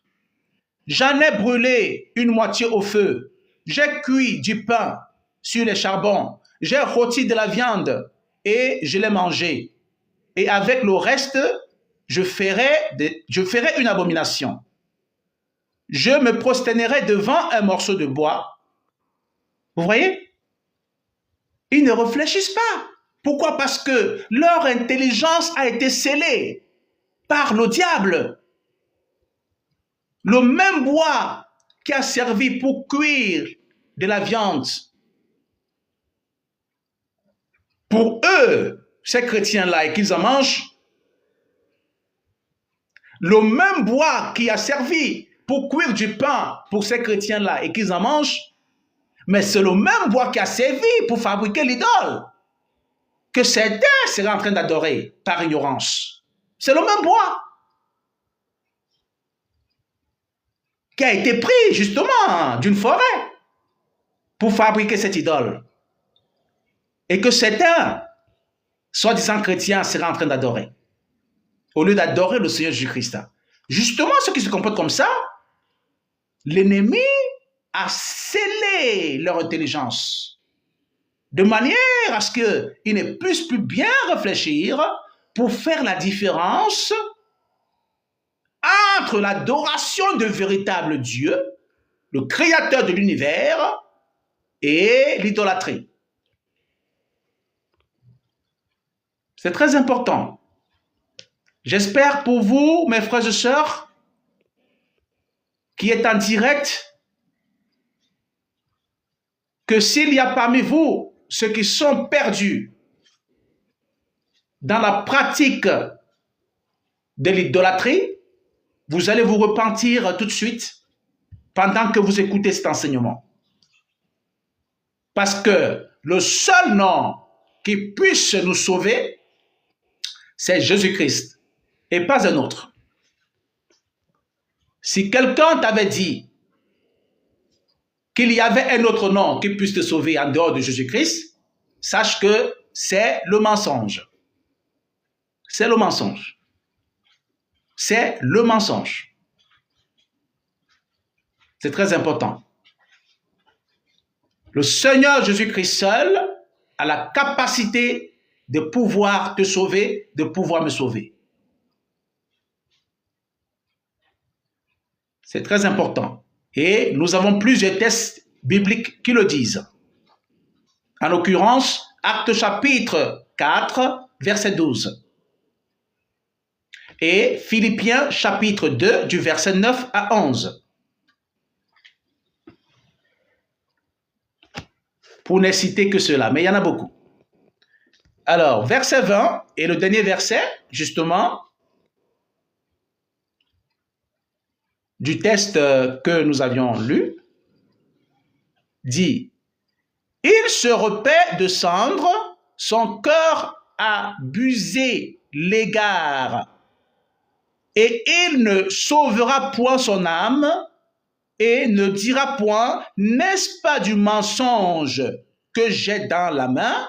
j'en ai brûlé une moitié au feu, j'ai cuit du pain sur les charbons, j'ai rôti de la viande et je l'ai mangé. Et avec le reste, je ferai une abomination. Je me prosternerai devant un morceau de bois. Vous voyez? Ils ne réfléchissent pas. Pourquoi? Parce que leur intelligence a été scellée par le diable. Le même bois qui a servi pour cuire de la viande. Pour eux, ces chrétiens-là, et qu'ils en mangent, le même bois qui a servi pour cuire du pain pour ces chrétiens-là et qu'ils en mangent, mais c'est le même bois qui a servi pour fabriquer l'idole que certains seraient en train d'adorer par ignorance. C'est le même bois qui a été pris justement d'une forêt pour fabriquer cette idole et que certains, soi-disant chrétiens, seraient en train d'adorer au lieu d'adorer le Seigneur Jésus-Christ. Justement, ceux qui se comportent comme ça, l'ennemi a scellé leur intelligence de manière à ce qu'ils ne puissent plus bien réfléchir pour faire la différence entre l'adoration de véritable Dieu, le créateur de l'univers, et l'idolâtrie. C'est très important. J'espère pour vous, mes frères et sœurs, qui êtes en direct, que s'il y a parmi vous ceux qui sont perdus dans la pratique de l'idolâtrie, vous allez vous repentir tout de suite pendant que vous écoutez cet enseignement. Parce que le seul nom qui puisse nous sauver, c'est Jésus-Christ et pas un autre. Si quelqu'un t'avait dit qu'il y avait un autre nom qui puisse te sauver en dehors de Jésus-Christ, sache que c'est le mensonge. C'est le mensonge. C'est le mensonge. C'est très important. Le Seigneur Jésus-Christ seul a la capacité de pouvoir te sauver, de pouvoir me sauver. C'est très important. Et nous avons plusieurs textes bibliques qui le disent. En l'occurrence, Actes chapitre 4, verset 12. Et Philippiens chapitre 2, du verset 9 à 11. Pour ne citer que cela, mais il y en a beaucoup. Alors, verset 20 et le dernier verset, justement, du texte que nous avions lu, dit « Il se repaît de cendre, son cœur a abusé l'égard, et il ne sauvera point son âme, et ne dira point, n'est-ce pas du mensonge que j'ai dans la main ?»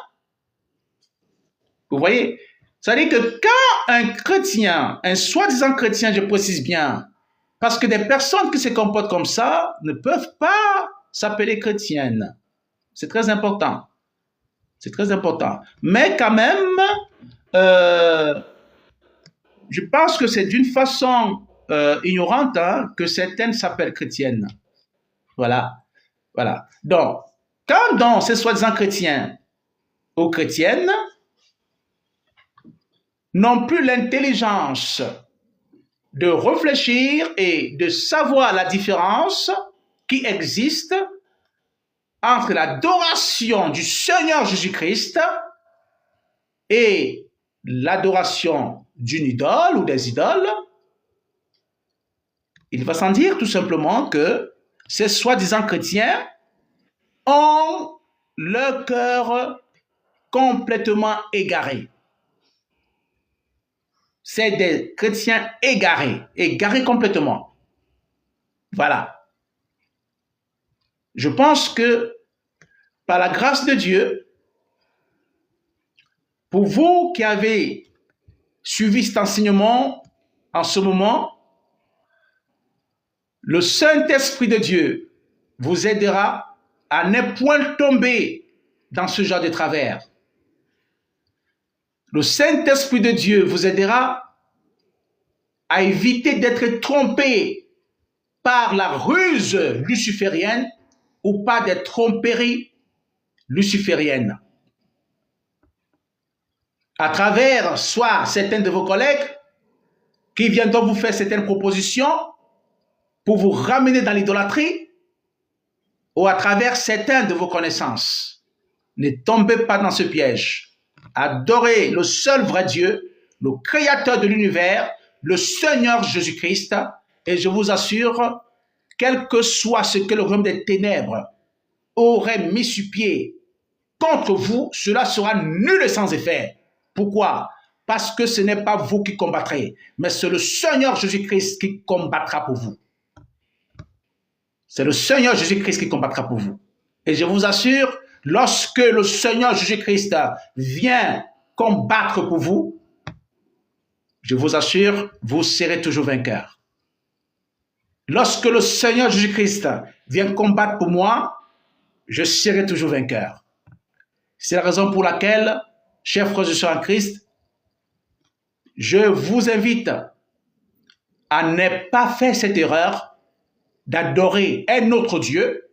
Vous voyez, ça veut dire que quand un chrétien, un soi-disant chrétien, je précise bien, parce que des personnes qui se comportent comme ça ne peuvent pas s'appeler chrétiennes. C'est très important. C'est très important. Mais quand même, je pense que c'est d'une façon ignorante que certaines s'appellent chrétiennes. Voilà. Voilà. Donc, quand donc ces soi-disant chrétiens ou chrétiennes n'ont plus l'intelligence de réfléchir et de savoir la différence qui existe entre l'adoration du Seigneur Jésus-Christ et l'adoration d'une idole ou des idoles, il va sans dire tout simplement que ces soi-disant chrétiens ont le cœur complètement égaré. C'est des chrétiens égarés complètement. Voilà. Je pense que par la grâce de Dieu, pour vous qui avez suivi cet enseignement en ce moment, le Saint-Esprit de Dieu vous aidera à ne point tomber dans ce genre de travers. Le Saint-Esprit de Dieu vous aidera à éviter d'être trompé par la ruse luciférienne ou par des tromperies lucifériennes. À travers soit certains de vos collègues qui viendront vous faire certaines propositions pour vous ramener dans l'idolâtrie, ou à travers certains de vos connaissances. Ne tombez pas dans ce piège. Adorez le seul vrai Dieu, le créateur de l'univers, le Seigneur Jésus-Christ, et je vous assure, quel que soit ce que le royaume des ténèbres aurait mis sur pied contre vous, cela sera nul et sans effet. Pourquoi? Parce que ce n'est pas vous qui combattrez, mais c'est le Seigneur Jésus-Christ qui combattra pour vous. C'est le Seigneur Jésus-Christ qui combattra pour vous. Et je vous assure, lorsque le Seigneur Jésus-Christ vient combattre pour vous, je vous assure, vous serez toujours vainqueur. Lorsque le Seigneur Jésus-Christ vient combattre pour moi, je serai toujours vainqueur. C'est la raison pour laquelle, chers frères et sœurs en Christ, je vous invite à ne pas faire cette erreur d'adorer un autre Dieu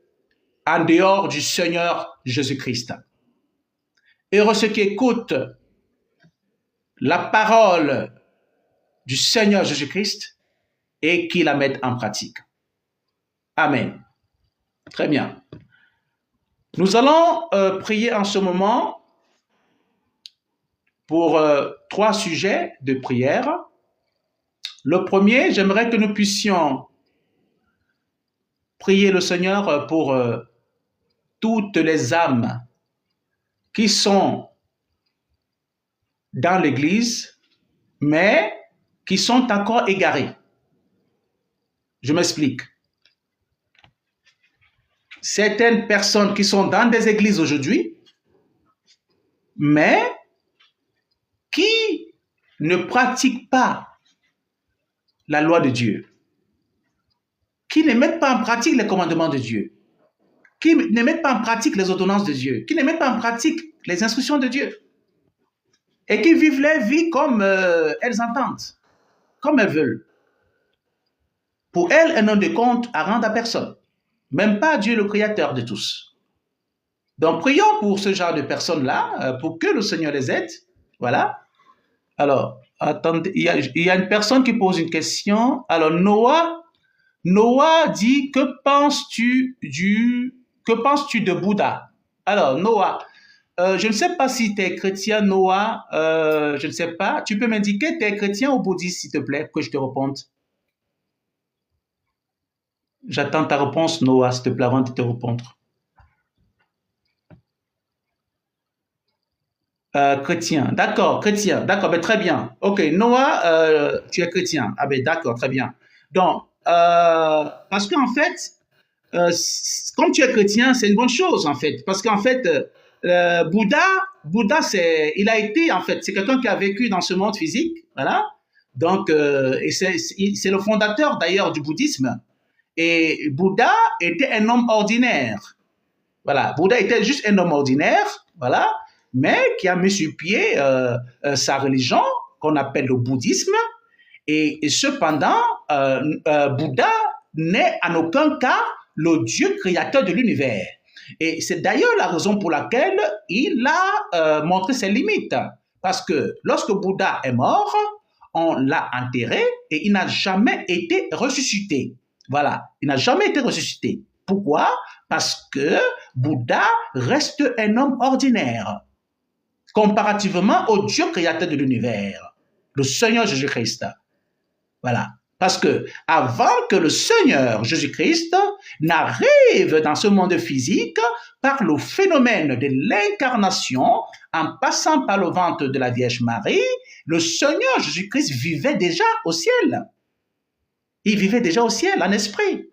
en dehors du Seigneur Jésus-Christ. Heureux ceux qui écoutent la parole du Seigneur Jésus-Christ et qui la mettent en pratique. Amen. Très bien. Nous allons prier en ce moment pour 3 sujets de prière. Le premier, j'aimerais que nous puissions prier le Seigneur pour toutes les âmes qui sont dans l'Église, mais qui sont encore égarées. Je m'explique. Certaines personnes qui sont dans des églises aujourd'hui, mais qui ne pratiquent pas la loi de Dieu, qui ne mettent pas en pratique les commandements de Dieu, qui ne mettent pas en pratique les ordonnances de Dieu, qui ne mettent pas en pratique les instructions de Dieu, et qui vivent leur vie comme elles entendent, comme elles veulent. Pour elles, elles n'ont de compte à rendre à personne, même pas à Dieu le Créateur de tous. Donc, prions pour ce genre de personnes-là, pour que le Seigneur les aide. Voilà. Alors, attendez, il y a une personne qui pose une question. Alors, Noah dit, que penses-tu de Bouddha? Alors, Noah, je ne sais pas si tu es chrétien, Noah, je ne sais pas. Tu peux m'indiquer, tu es chrétien ou bouddhiste, s'il te plaît, que je te réponde? J'attends ta réponse, Noah, s'il te plaît, avant de te répondre. Chrétien, d'accord, ben, très bien. Ok, Noah, tu es chrétien. Ah ben d'accord, très bien. Donc, parce qu'en fait, comme tu es chrétien, c'est une bonne chose en fait, parce qu'en fait, Bouddha, il a été en fait, c'est quelqu'un qui a vécu dans ce monde physique, voilà. Donc, et c'est le fondateur d'ailleurs du bouddhisme. Et Bouddha était un homme ordinaire, voilà. Bouddha était juste un homme ordinaire, voilà, mais qui a mis sur pied sa religion qu'on appelle le bouddhisme. Et cependant, Bouddha n'est en aucun cas le Dieu créateur de l'univers. Et c'est d'ailleurs la raison pour laquelle il a montré ses limites. Parce que lorsque Bouddha est mort, on l'a enterré et il n'a jamais été ressuscité. Voilà, il n'a jamais été ressuscité. Pourquoi? Parce que Bouddha reste un homme ordinaire, comparativement au Dieu créateur de l'univers, le Seigneur Jésus-Christ. Voilà. Parce que avant que le Seigneur Jésus-Christ n'arrive dans ce monde physique par le phénomène de l'incarnation, en passant par le ventre de la Vierge Marie, le Seigneur Jésus-Christ vivait déjà au ciel. Il vivait déjà au ciel en esprit.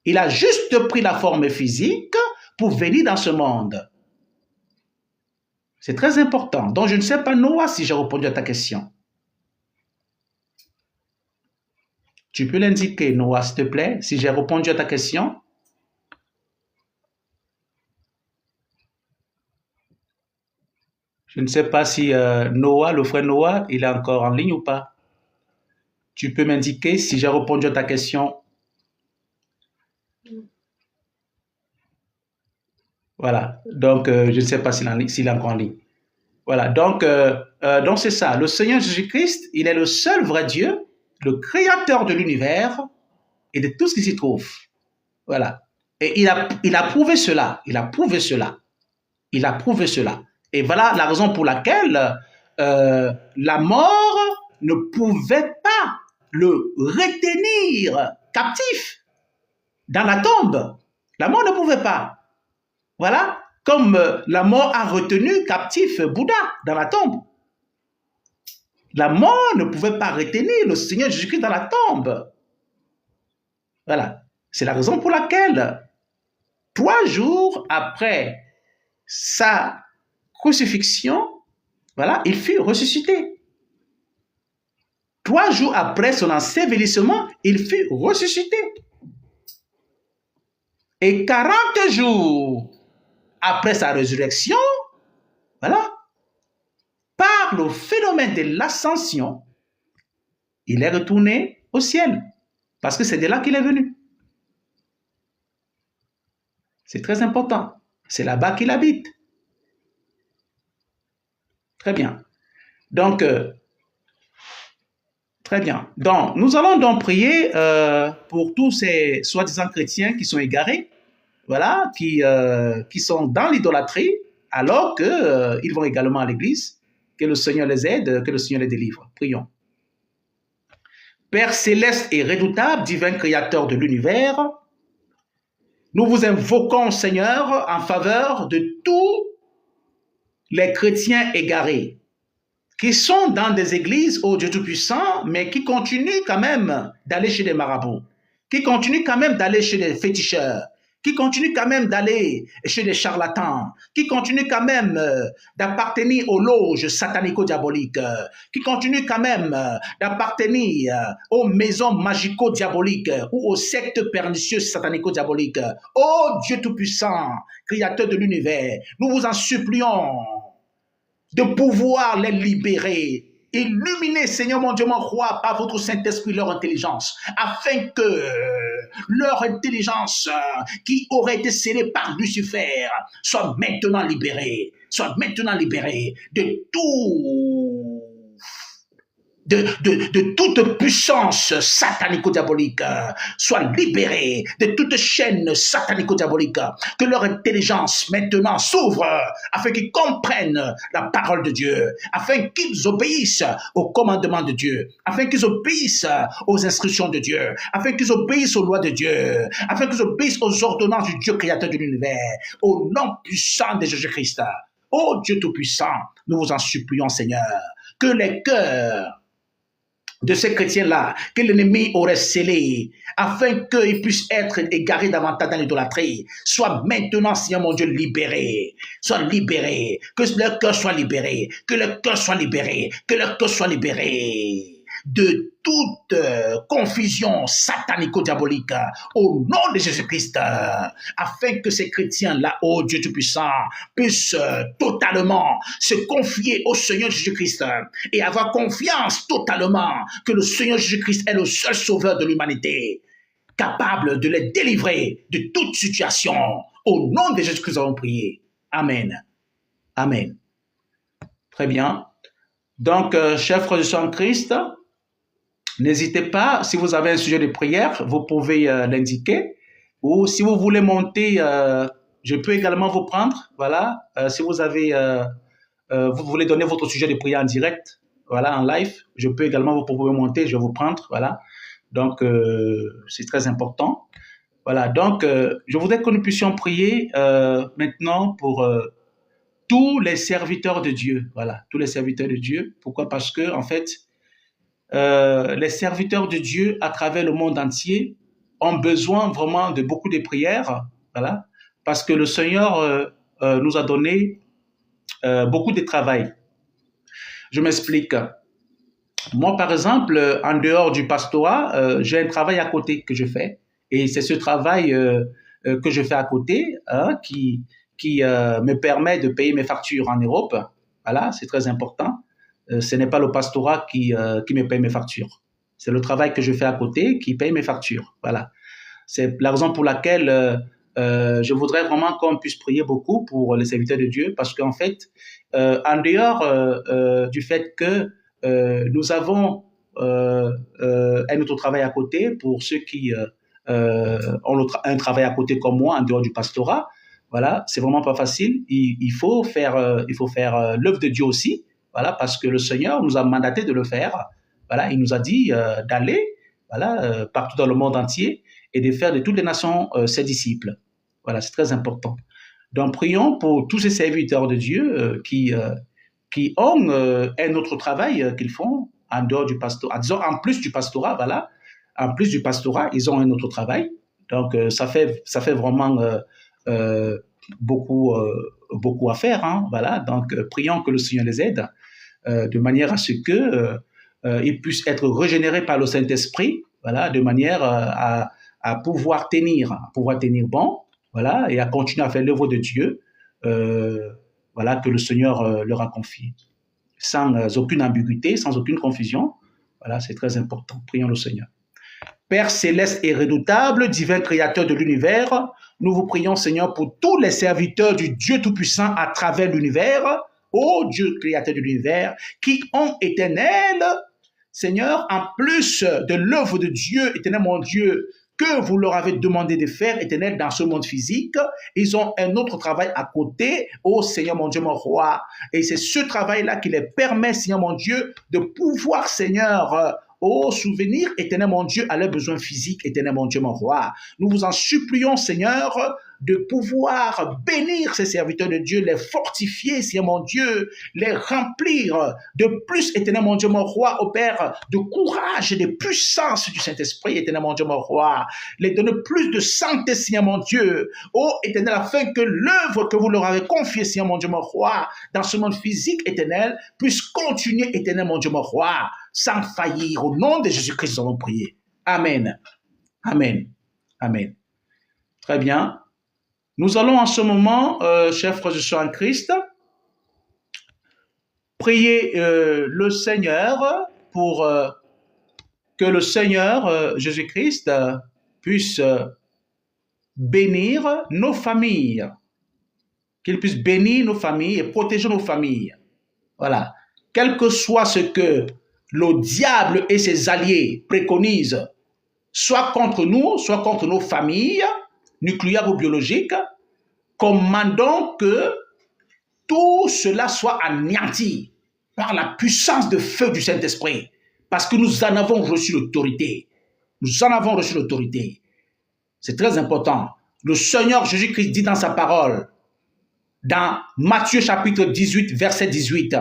Il a juste pris la forme physique pour venir dans ce monde. C'est très important. Donc, je ne sais pas, Noah, si j'ai répondu à ta question. Tu peux l'indiquer, Noah, s'il te plaît, si j'ai répondu à ta question. Je ne sais pas si Noah, le frère Noah, il est encore en ligne ou pas. Tu peux m'indiquer si j'ai répondu à ta question. Voilà. Donc, je ne sais pas s'il est encore en ligne. Voilà. Donc c'est ça. Le Seigneur Jésus-Christ, il est le seul vrai Dieu, le créateur de l'univers et de tout ce qui s'y trouve. Voilà. Et il a prouvé cela. Il a prouvé cela. Et voilà la raison pour laquelle la mort ne pouvait pas le retenir captif dans la tombe. La mort ne pouvait pas. Voilà. Comme la mort a retenu captif Bouddha dans la tombe. La mort ne pouvait pas retenir le Seigneur Jésus-Christ dans la tombe. Voilà. C'est la raison pour laquelle 3 jours après sa crucifixion, voilà, il fut ressuscité. 3 jours après son ensevelissement, il fut ressuscité. Et 40 jours après sa résurrection, voilà, par le phénomène de l'ascension, il est retourné au ciel. Parce que c'est de là qu'il est venu. C'est très important. C'est là-bas qu'il habite. Très bien. Donc, très bien. Donc, nous allons donc prier pour tous ces soi-disant chrétiens qui sont égarés, voilà, qui sont dans l'idolâtrie, alors qu'ils vont également à l'église. Que le Seigneur les aide, que le Seigneur les délivre. Prions. Père céleste et redoutable, divin créateur de l'univers, nous vous invoquons, Seigneur, en faveur de tous les chrétiens égarés, qui sont dans des églises, ô Dieu Tout-Puissant, mais qui continuent quand même d'aller chez des marabouts, qui continuent quand même d'aller chez des féticheurs, qui continuent quand même d'aller chez des charlatans, qui continuent quand même d'appartenir aux loges satanico-diaboliques, qui continuent quand même d'appartenir aux maisons magico-diaboliques ou aux sectes pernicieuses satanico-diaboliques. Ô Dieu Tout-Puissant, Créateur de l'univers, nous vous en supplions de pouvoir les libérer. Illuminer, Seigneur mon Dieu, mon roi, par votre Saint-Esprit, leur intelligence, afin que leur intelligence qui aurait été scellée par Lucifer soit maintenant libérée, de tout de toute puissance satanico-diabolique, soit libérée de toute chaîne satanico-diabolique, que leur intelligence maintenant s'ouvre afin qu'ils comprennent la parole de Dieu, afin qu'ils obéissent aux commandements de Dieu, afin qu'ils obéissent aux instructions de Dieu, afin qu'ils obéissent aux lois de Dieu, afin qu'ils obéissent aux ordonnances du Dieu créateur de l'univers, au nom puissant de Jésus-Christ. Ô Dieu Tout-Puissant, nous vous en supplions, Seigneur, que les cœurs de ces chrétiens-là, que l'ennemi aurait scellé, afin qu'ils puissent être égarés davantage dans l'idolâtrie, soit maintenant, Seigneur mon Dieu, libérés, que leur cœur soit libéré, que leur cœur soit libéré, de toute confusion satanico-diabolique au nom de Jésus-Christ, afin que ces chrétiens-là, ô Dieu Tout-Puissant, puissent totalement se confier au Seigneur Jésus-Christ et avoir confiance totalement que le Seigneur Jésus-Christ est le seul sauveur de l'humanité, capable de les délivrer de toute situation. Au nom de Jésus-Christ, nous avons prié. Amen. Amen. Très bien. Donc, chers frères et sœurs en Christ, n'hésitez pas, si vous avez un sujet de prière, vous pouvez l'indiquer. Ou si vous voulez monter, je peux également vous prendre. Voilà, si vous avez, vous voulez donner votre sujet de prière en direct, voilà, en live, je peux également vous proposer monter, je vais vous prendre. Voilà, donc c'est très important. Voilà, donc je voudrais que nous puissions prier maintenant pour tous les serviteurs de Dieu. Voilà, tous les serviteurs de Dieu. Pourquoi? Parce que en fait, les serviteurs de Dieu à travers le monde entier ont besoin vraiment de beaucoup de prières, voilà, parce que le Seigneur nous a donné beaucoup de travail. Je m'explique. Moi, par exemple, en dehors du pastorat, j'ai un travail à côté que je fais, et c'est ce travail que je fais à côté qui me permet de payer mes factures en Europe. Voilà, c'est très important. Ce n'est pas le pastorat qui me paye mes factures. C'est le travail que je fais à côté qui paye mes factures. Voilà. C'est la raison pour laquelle je voudrais vraiment qu'on puisse prier beaucoup pour les serviteurs de Dieu, parce qu'en fait, en dehors du fait que nous avons un autre travail à côté, pour ceux qui ont un travail à côté comme moi en dehors du pastorat, voilà, c'est vraiment pas facile. Il faut faire l'œuvre de Dieu aussi. Voilà, parce que le Seigneur nous a mandaté de le faire. Voilà, il nous a dit d'aller, voilà, partout dans le monde entier et de faire de toutes les nations ses disciples. Voilà, c'est très important. Donc, prions pour tous ces serviteurs de Dieu qui ont un autre travail qu'ils font en dehors du pastorat, disons en plus du pastorat, voilà. En plus du pastorat, ils ont un autre travail. Donc, ça fait vraiment beaucoup à faire, hein, voilà. Donc, prions que le Seigneur les aide de manière à ce que ils puissent être régénérés par le Saint-Esprit, voilà, de manière à pouvoir tenir bon, voilà, et à continuer à faire l'œuvre de Dieu, voilà, que le Seigneur leur a confié, sans aucune ambiguïté, sans aucune confusion. Voilà, c'est très important. Prions le Seigneur. Père céleste et redoutable, divin créateur de l'univers, nous vous prions, Seigneur, pour tous les serviteurs du Dieu Tout-Puissant à travers l'univers, ô Dieu créateur de l'univers, qui ont, éternel, Seigneur, en plus de l'œuvre de Dieu, éternel mon Dieu, que vous leur avez demandé de faire, éternel, dans ce monde physique, ils ont un autre travail à côté, ô Seigneur mon Dieu, mon roi. Et c'est ce travail-là qui les permet, Seigneur mon Dieu, de pouvoir, Seigneur, souvenir, éternel mon Dieu, à leurs besoins physiques, éternel mon Dieu, mon roi. Nous vous en supplions, Seigneur, de pouvoir bénir ces serviteurs de Dieu, les fortifier, Seigneur mon Dieu, les remplir de plus, éternel mon Dieu, mon roi, au Père, de courage et de puissance du Saint-Esprit, éternel mon Dieu, mon roi. Les donner plus de santé, Seigneur mon Dieu, ô éternel, afin que l'œuvre que vous leur avez confiée, Seigneur mon Dieu, mon roi, dans ce monde physique, éternel, puisse continuer, éternel mon Dieu, mon roi, sans faillir. Au nom de Jésus-Christ, nous avons prié. Amen. Amen. Amen. Très bien. Nous allons en ce moment, chers frères et sœurs en Christ, prier le Seigneur pour que le Seigneur Jésus-Christ puisse bénir nos familles, qu'il puisse bénir nos familles et protéger nos familles. Voilà. Quel que soit ce que le diable et ses alliés préconisent, soit contre nous, soit contre nos familles, nucléaires ou biologiques, commandons que tout cela soit anéanti par la puissance de feu du Saint-Esprit, parce que nous en avons reçu l'autorité. Nous en avons reçu l'autorité. C'est très important. Le Seigneur Jésus-Christ dit dans sa parole, dans Matthieu chapitre 18, verset 18,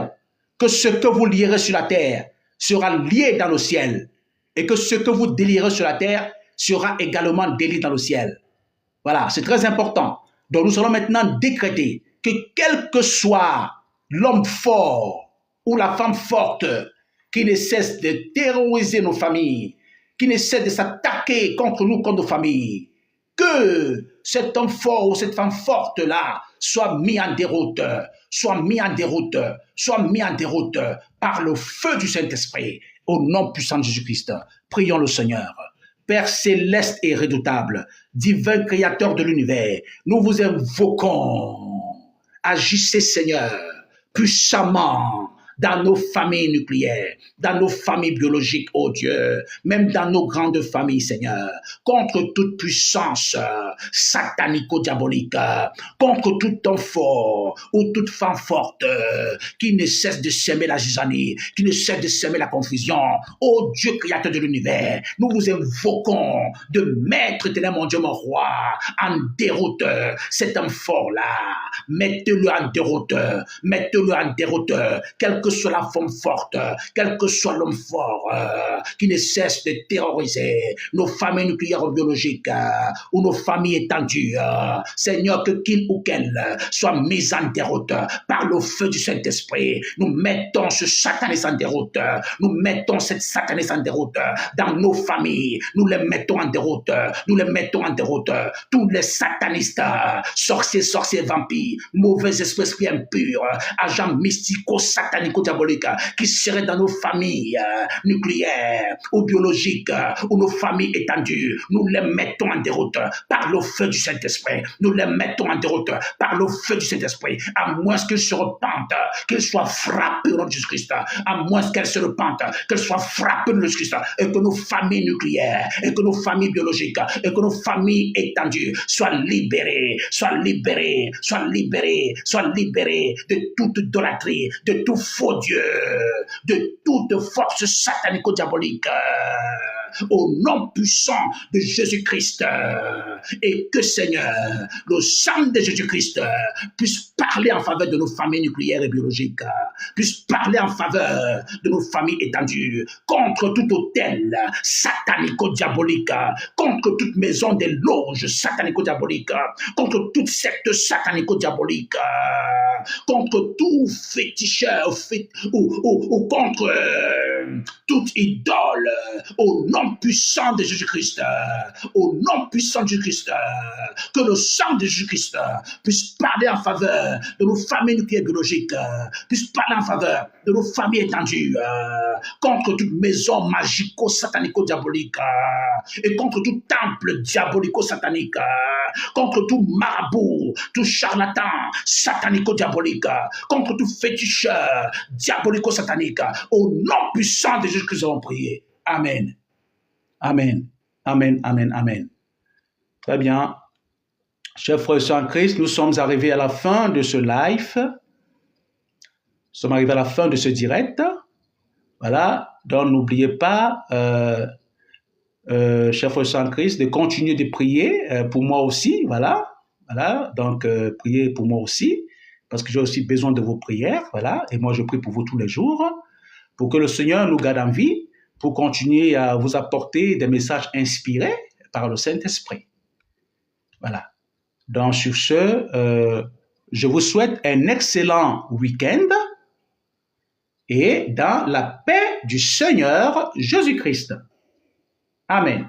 que ce que vous lierez sur la terre sera lié dans le ciel, et que ce que vous délierez sur la terre sera également délié dans le ciel. Voilà, c'est très important. Donc nous allons maintenant décréter que quel que soit l'homme fort ou la femme forte qui ne cesse de terroriser nos familles, qui ne cesse de s'attaquer contre nous, contre nos familles, que cet homme fort ou cette femme forte-là soit mis en déroute, soit mis en déroute, soit mis en déroute par le feu du Saint-Esprit, au nom puissant de Jésus-Christ. Prions le Seigneur. Père céleste et redoutable, divin créateur de l'univers, nous vous invoquons. Agissez, Seigneur, puissamment dans nos familles nucléaires, dans nos familles biologiques, oh Dieu, même dans nos grandes familles, Seigneur, contre toute puissance satanico-diabolique, contre tout homme fort ou toute femme forte qui ne cesse de semer la zizanie, qui ne cesse de semer la confusion. Oh Dieu créateur de l'univers, nous vous invoquons de mettre, éternel mon Dieu, mon roi, en déroute cet homme fort-là. Mettez-le en déroute, mettez-le en déroute, quelle que soit la femme forte, quel que soit l'homme fort, qui ne cesse de terroriser nos familles nucléaires ou biologiques, ou nos familles étendues. Seigneur, que qu'il ou qu'elle soit mise en déroute par le feu du Saint-Esprit. Nous mettons ce sataniste en déroute, nous mettons cette sataniste en déroute dans nos familles, nous les mettons en déroute, nous les mettons en déroute. Tous les satanistes, sorciers, vampires, mauvais esprits impurs, agents mystico-sataniques, diaboliques qui seraient dans nos familles nucléaires ou biologiques ou nos familles étendues, nous les mettons en déroute par le feu du Saint-Esprit. Nous les mettons en déroute par le feu du Saint-Esprit, à moins qu'ils se repentent, qu'ils soient frappés au nom de Jésus-Christ, à moins qu'elles se repentent, qu'elles soient frappées au nom de Jésus-Christ, et que nos familles nucléaires, et que nos familles biologiques, et que nos familles étendues soient libérées, soient libérées, soient libérées, soient libérées de toute idolâtrie, de tout faux Dieu, de toute force satanico-diabolique, au nom puissant de Jésus-Christ, et que Seigneur, le sang de Jésus-Christ puisse parler en faveur de nos familles nucléaires et biologiques, puisse parler en faveur de nos familles étendues, contre tout hôtel satanico-diabolique, contre toute maison des loges satanico-diaboliques, contre toute secte satanico-diabolique, contre tout féticheur ou contre toute idole, au nom nom puissant de Jésus-Christ, au nom puissant de Jésus-Christ, que le sang de Jésus-Christ puisse parler en faveur de nos familles nucléaires biologiques, puisse parler en faveur de nos familles étendues, contre toute maison magico-satanico-diabolique, et contre tout temple diabolico-satanique, contre tout marabout, tout charlatan satanico-diabolique, contre tout féticheur diabolico-satanique. Au nom puissant de Jésus-Christ, nous avons prié. Amen. Amen. Amen. Amen. Amen. Très bien. Chers frères et sœurs en Christ, nous sommes arrivés à la fin de ce live. Nous sommes arrivés à la fin de ce direct. Voilà. Donc, n'oubliez pas, chers frères et sœurs en Christ, de continuer de prier pour moi aussi. Voilà. Voilà. Donc, priez pour moi aussi, parce que j'ai aussi besoin de vos prières. Voilà. Et moi, je prie pour vous tous les jours, pour que le Seigneur nous garde en vie, pour continuer à vous apporter des messages inspirés par le Saint-Esprit. Voilà. Donc, sur ce, je vous souhaite un excellent week-end et dans la paix du Seigneur Jésus-Christ. Amen.